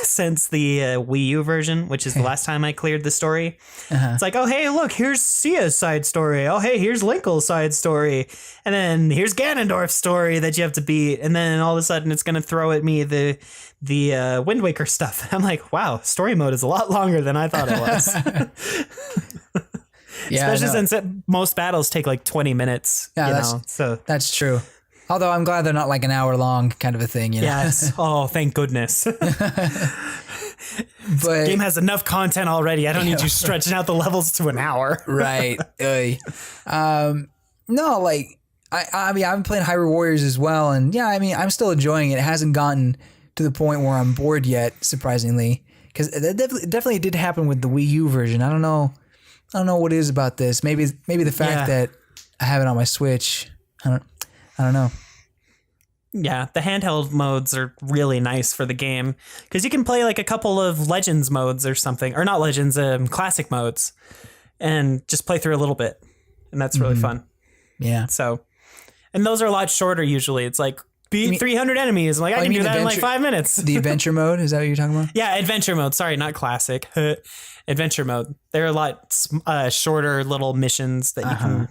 since the Wii U version, which is the last time I cleared the story. It's like, oh, hey, look, here's Sia's side story. Oh, hey, here's Linkle's side story. And then here's Ganondorf's story that you have to beat. And then all of a sudden it's going to throw at me the Wind Waker stuff. I'm like, wow, story mode is a lot longer than I thought it was. Especially since most battles take like 20 minutes. Yeah, so that's true. Although I'm glad they're not like an hour long kind of a thing. You know? Yes. Oh, thank goodness. But the game has enough content already. I don't need you stretching out the levels to an hour. Right. No, like I mean, I've been playing Hyrule Warriors as well, and I mean, I'm still enjoying it. It hasn't gotten to the point where I'm bored yet, surprisingly, because it definitely did happen with the Wii U version. I don't know what it is about this. Maybe the fact that I have it on my Switch. I don't know. Yeah, the handheld modes are really nice for the game because you can play like a couple of Legends modes or something, or not Legends, classic modes, and just play through a little bit, and that's really fun. Yeah. So, and those are a lot shorter usually. It's like beat 300 enemies. I'm like, I can do that in like 5 minutes. The adventure mode, is that what you're talking about? Yeah, adventure mode. Sorry, not classic. Adventure mode. They're a lot shorter little missions that you can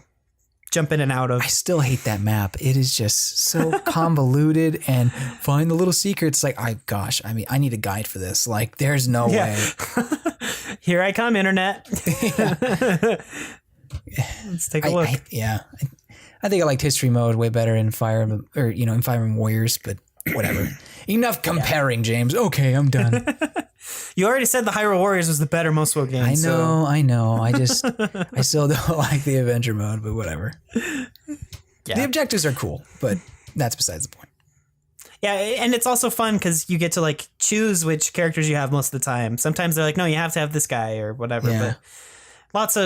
jump in and out of. I still hate that map. It is just so convoluted, and find the little secrets. Like, I need a guide for this. Like, there's no way. Here I come, internet. Let's take a look. I think I liked history mode way better in Fire Emblem, or in Fire Emblem Warriors, but whatever. Enough comparing, James. Okay, I'm done. You already said the Hyrule Warriors was the better most game. I know. I still don't like the adventure mode, but whatever. Yeah. The objectives are cool, but that's besides the point. Yeah, and it's also fun because you get to like choose which characters you have most of the time. Sometimes they're like, no, you have to have this guy or whatever. Yeah. But lots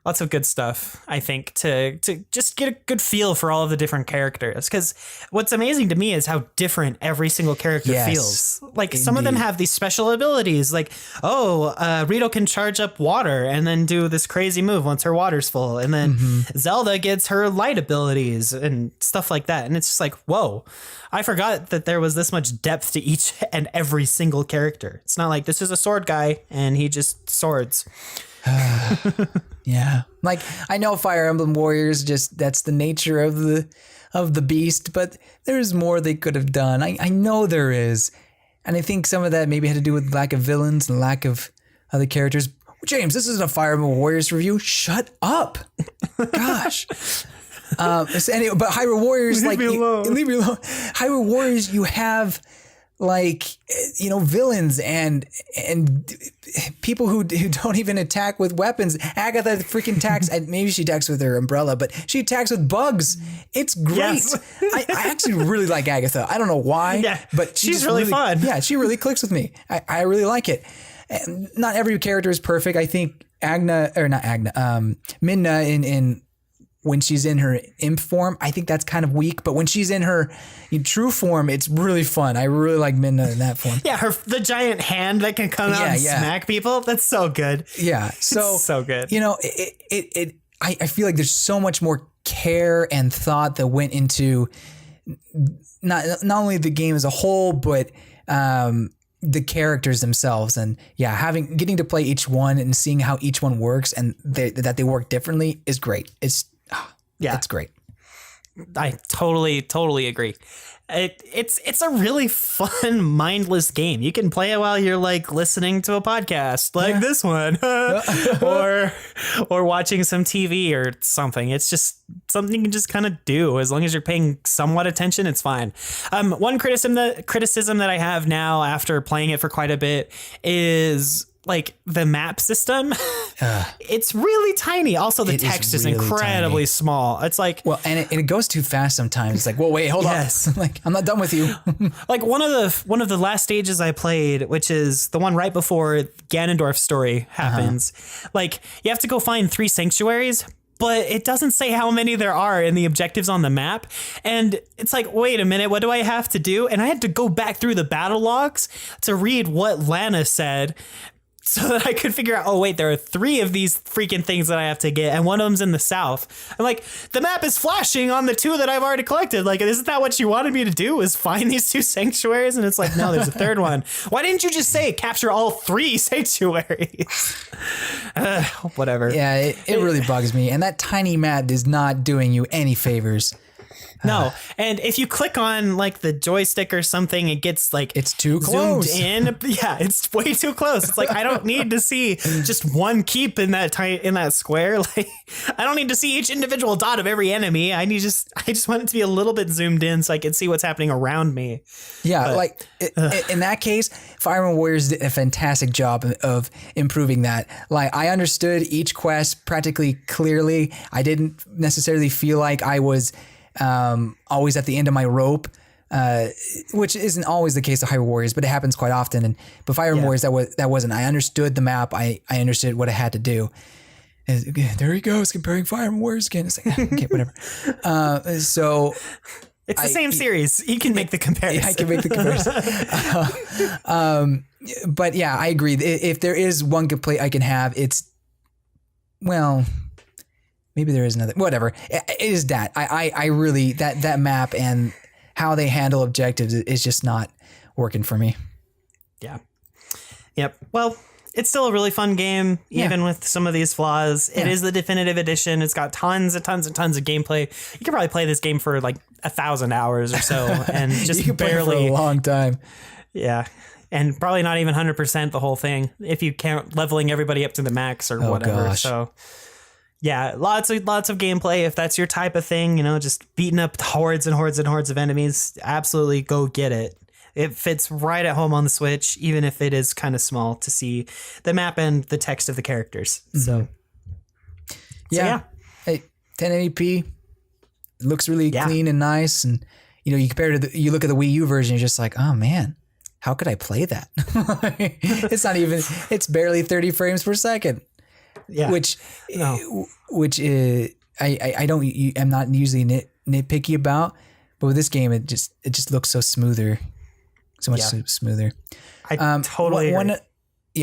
Lots of good stuff, I think, to just get a good feel for all of the different characters. Because what's amazing to me is how different every single character feels. Like, some of them have these special abilities. Like, Rito can charge up water and then do this crazy move once her water's full. And then Zelda gets her light abilities and stuff like that. And it's just like, whoa, I forgot that there was this much depth to each and every single character. It's not like this is a sword guy and he just swords. Yeah, like I know Fire Emblem Warriors, just that's the nature of the beast, but there's more they could have done. I know there is, and I think some of that maybe had to do with lack of villains and lack of other characters. James, this isn't a Fire Emblem Warriors review. Shut up. Gosh. So anyway, but Hyrule Warriors, leave me alone. Hyrule Warriors, you have like, you know, villains and people who don't even attack with weapons. Agatha freaking attacks, and maybe she attacks with her umbrella, but she attacks with bugs. It's great. Yes. I actually really like Agatha. I don't know why, but she's really fun. Yeah, she really clicks with me. I really like it. And not every character is perfect. I think Minna in when she's in her imp form, I think that's kind of weak. But when she's in her true form, it's really fun. I really like Minna in that form. Yeah, the giant hand that can come out and smack people. That's so good. Yeah, so good. You know, I feel like there's so much more care and thought that went into not only the game as a whole, but the characters themselves. And getting to play each one and seeing how each one works and that they work differently is great. It's great. I totally agree. It's a really fun, mindless game. You can play it while you're like listening to a podcast like this one or watching some TV or something. It's just something you can just kind of do. As long as you're paying somewhat attention, it's fine. One criticism that I have now after playing it for quite a bit is like the map system. It's really tiny. Also, the text is really incredibly small. It's like, well, and it goes too fast sometimes. It's like, well, wait, hold on. Like, I'm not done with you. Like one of the last stages I played, which is the one right before Ganondorf's story happens. Like, you have to go find 3 sanctuaries, but it doesn't say how many there are in the objectives on the map. And it's like, wait a minute, what do I have to do? And I had to go back through the battle logs to read what Lana said, so that I could figure out, oh, wait, there are 3 of these freaking things that I have to get, and one of them's in the south. I'm like, the map is flashing on the 2 that I've already collected. Like, isn't that what you wanted me to do, is find these 2 sanctuaries? And it's like, no, there's a 3rd one. Why didn't you just say capture all 3 sanctuaries? Whatever. Yeah, it really bugs me. And that tiny map is not doing you any favors. No, and if you click on like the joystick or something, it gets like it's too close. Zoomed in. Yeah, it's way too close. It's like I don't need to see just one keep in that square. Like I don't need to see each individual dot of every enemy. I just want it to be a little bit zoomed in so I can see what's happening around me. Yeah, but, in that case, Fire Emblem Warriors did a fantastic job of improving that. Like I understood each quest practically clearly. I didn't necessarily feel like I was always at the end of my rope, which isn't always the case of Hyrule Warriors, but it happens quite often. But Fire Emblem Warriors, that wasn't. I understood the map. I understood what I had to do. And there he goes comparing Fire Emblem Warriors again. It's like, okay, whatever. So it's the same series. You can make the comparison. I can make the comparison. But yeah, I agree. If there is one complaint I can have, it's maybe there is another. Whatever. It is that. I really that map and how they handle objectives is just not working for me. Yeah. Yep. Well, it's still a really fun game, even with some of these flaws. It is the definitive edition. It's got tons and tons and tons of gameplay. You could probably play this game for like 1,000 hours or so, and just you can barely play for a long time. Yeah. And probably not even 100% the whole thing if you count leveling everybody up to the max or whatever. Gosh. So. Yeah, lots of gameplay. If that's your type of thing, just beating up hordes and hordes and hordes of enemies, absolutely go get it. It fits right at home on the Switch, even if it is kind of small to see the map and the text of the characters. So, yeah. Hey, 1080p. It looks really clean and nice. And, you compare to you look at the Wii U version, you're just like, oh, man, how could I play that? It's barely 30 frames per second. Yeah. I don't I'm not usually nitpicky about, but with this game it just looks so smoother, so much smoother. I totally agree.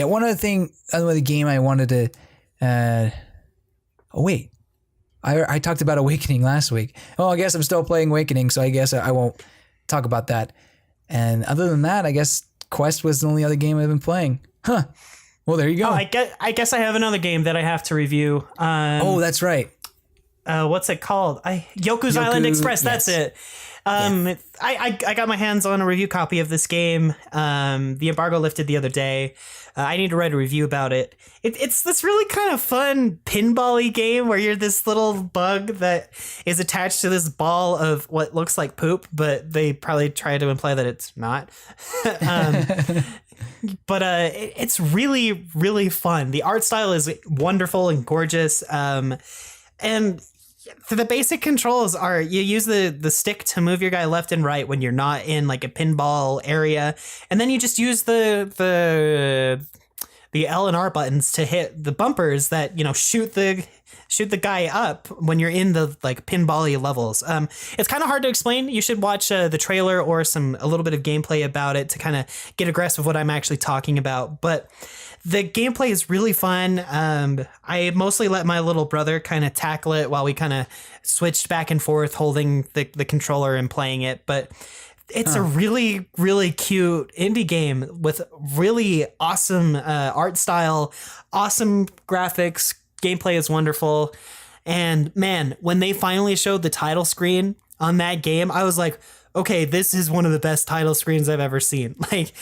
One other thing, the game I wanted to I talked about Awakening last week. Oh, I guess I'm still playing Awakening, so I guess I won't talk about that. And other than that, I guess Quest was the only other game I've been playing. Huh. Well, there you go. Oh, I guess I have another game that I have to review. That's right. What's it called? Yoku's Island Express. Yes. That's it. I got my hands on a review copy of this game. The embargo lifted the other day. I need to write a review about it. It's this really kind of fun pinball-y game where you're this little bug that is attached to this ball of what looks like poop, but they probably try to imply that it's not. But it's really, really fun. The art style is wonderful and gorgeous. And the basic controls are you use the stick to move your guy left and right when you're not in like a pinball area, and then you just use the L and R buttons to hit the bumpers that shoot the guy up when you're in the like pinball-y levels. It's kind of hard to explain. You should watch the trailer or a little bit of gameplay about it to kind of get a grasp of what I'm actually talking about. But the gameplay is really fun. I mostly let my little brother kind of tackle it while we kind of switched back and forth holding the controller and playing it. But it's a really, really cute indie game with really awesome art style, awesome graphics. Gameplay is wonderful. And man, when they finally showed the title screen on that game, I was like, okay, this is one of the best title screens I've ever seen. Like,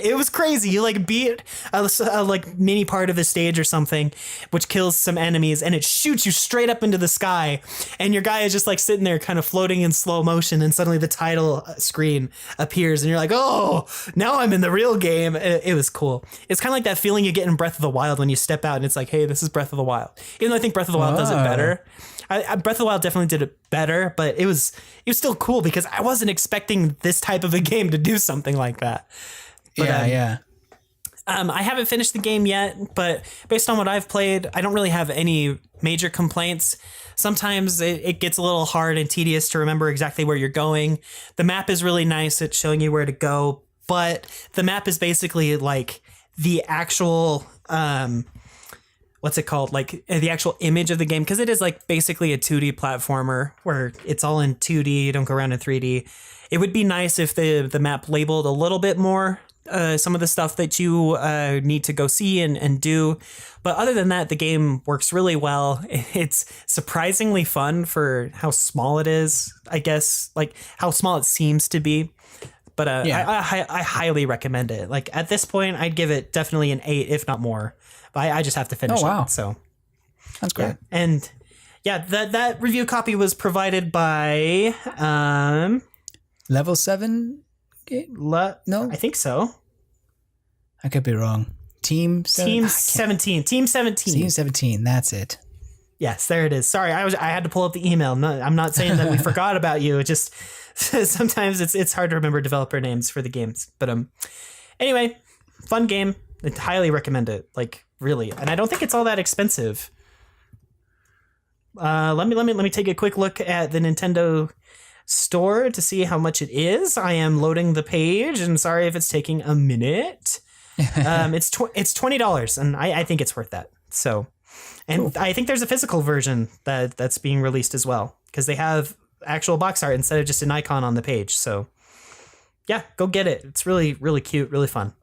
it was crazy. You like beat a like mini part of the stage or something, which kills some enemies, and it shoots you straight up into the sky, and your guy is just like sitting there, kind of floating in slow motion, and suddenly the title screen appears, and you're like, oh, now I'm in the real game. It was cool. It's kind of like that feeling you get in Breath of the Wild when you step out, and it's like, hey, this is Breath of the Wild. Even though I think Breath of the Wild does it better. Breath of the Wild definitely did it better, but it was still cool because I wasn't expecting this type of a game to do something like that. But, I haven't finished the game yet, but based on what I've played, I don't really have any major complaints. Sometimes it gets a little hard and tedious to remember exactly where you're going. The map is really nice at showing you where to go, but the map is basically like the actual... what's it called? Like the actual image of the game, because it is like basically a 2D platformer where it's all in 2D. You don't go around in 3D. It would be nice if the map labeled a little bit more some of the stuff that you need to go see and do. But other than that, the game works really well. It's surprisingly fun for how small it is, I guess, like how small it seems to be. But I highly recommend it. Like at this point, I'd give it definitely an 8, if not more. But I just have to finish it. So that's great. Yeah. And yeah, that review copy was provided by Level 7 game? No, I think so. I could be wrong. Team 17. Team 17. Team 17. That's it. Yes, there it is. Sorry, I had to pull up the email. No, I'm not saying that we forgot about you. It just sometimes it's hard to remember developer names for the games. But anyway, fun game. I highly recommend it. Like really, and I don't think it's all that expensive. Let me take a quick look at the Nintendo store to see how much it is. I am loading the page, and sorry if it's taking a minute. It's $20, and I think it's worth that. So, and cool. I think there's a physical version that's being released as well, because they have actual box art instead of just an icon on the page. So, yeah, go get it. It's really, really cute, really fun.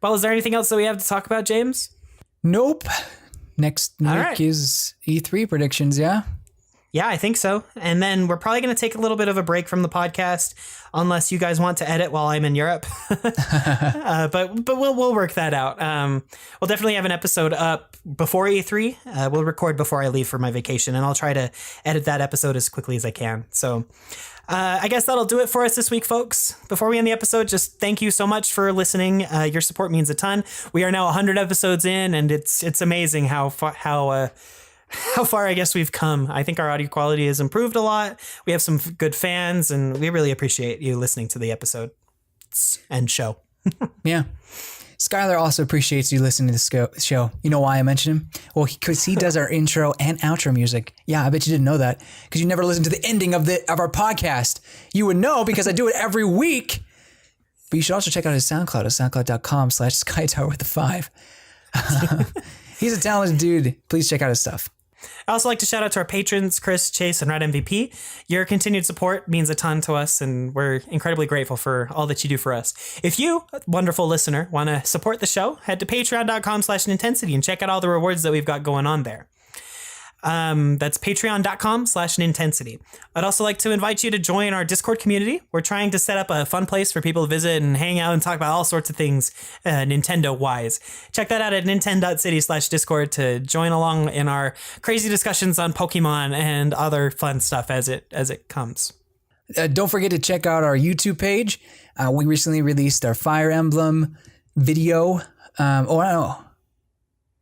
Well, is there anything else that we have to talk about, James? Nope. Next week is E3 predictions, yeah? Yeah, I think so. And then we're probably going to take a little bit of a break from the podcast, unless you guys want to edit while I'm in Europe. But we'll work that out. We'll definitely have an episode up before E3. We'll record before I leave for my vacation, and I'll try to edit that episode as quickly as I can. So I guess that'll do it for us this week, folks. Before we end the episode, just thank you so much for listening. Your support means a ton. We are now 100 episodes in, and it's amazing how far I guess we've come. I think our audio quality has improved a lot. We have some good fans, and we really appreciate you listening to the episode and show. Yeah. Skylar also appreciates you listening to this show. You know why I mentioned him? Well, because he does our intro and outro music. Yeah, I bet you didn't know that because you never listened to the ending of our podcast. You would know because I do it every week. But you should also check out his SoundCloud at soundcloud.com/SkyTower with the 5. He's a talented dude. Please check out his stuff. I also like to shout out to our patrons, Chris, Chase, and Ratmvp. Your continued support means a ton to us, and we're incredibly grateful for all that you do for us. If you, wonderful listener, want to support the show, head to patreon.com/Nintensity and check out all the rewards that we've got going on there. That's patreon.com/Nintensity. I'd also like to invite you to join our Discord community. We're trying to set up a fun place for people to visit and hang out and talk about all sorts of things Nintendo-wise. Check that out at nintendo.city/Discord to join along in our crazy discussions on Pokemon and other fun stuff as it comes. Don't forget to check out our YouTube page. We recently released our Fire Emblem video.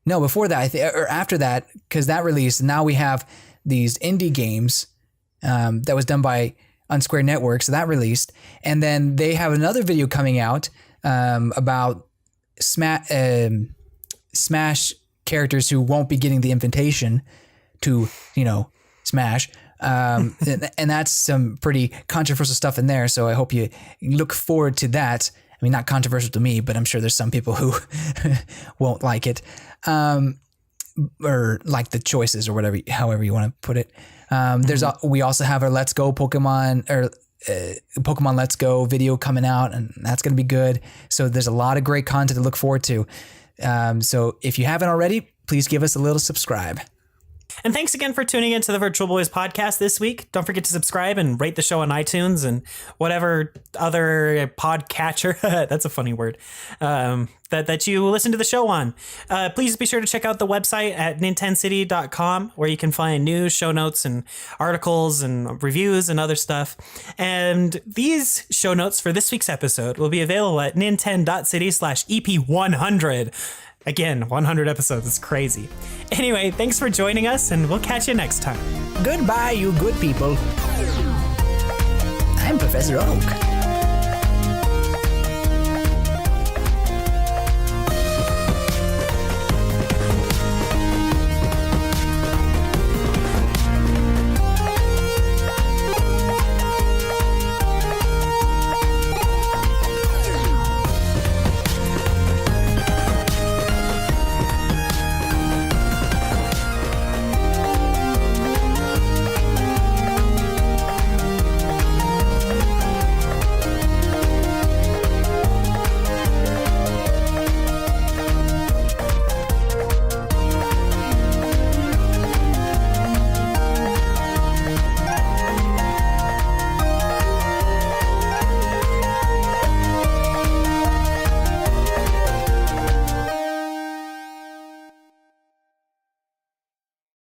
No, before that, or after that, because that released, now we have these indie games that was done by Unsquare Network, so that released. And then they have another video coming out about Smash characters who won't be getting the invitation to, Smash. And that's some pretty controversial stuff in there, so I hope you look forward to that. I mean, not controversial to me, but I'm sure there's some people who won't like it. Or like the choices or whatever, however you want to put it. We also have our Let's Go Pokemon Pokemon Let's Go video coming out, and that's going to be good. So there's a lot of great content to look forward to. So if you haven't already, please give us a little subscribe. And thanks again for tuning into the Virtual Boys podcast this week. Don't forget to subscribe and rate the show on iTunes and whatever other podcatcher, that's a funny word, that you listen to the show on. Please be sure to check out the website at nintensity.com where you can find news, show notes, and articles and reviews and other stuff. And these show notes for this week's episode will be available at nintend.city/EP100. Again, 100 episodes. It's crazy. Anyway, thanks for joining us, and we'll catch you next time. Goodbye, you good people. I'm Professor Oak.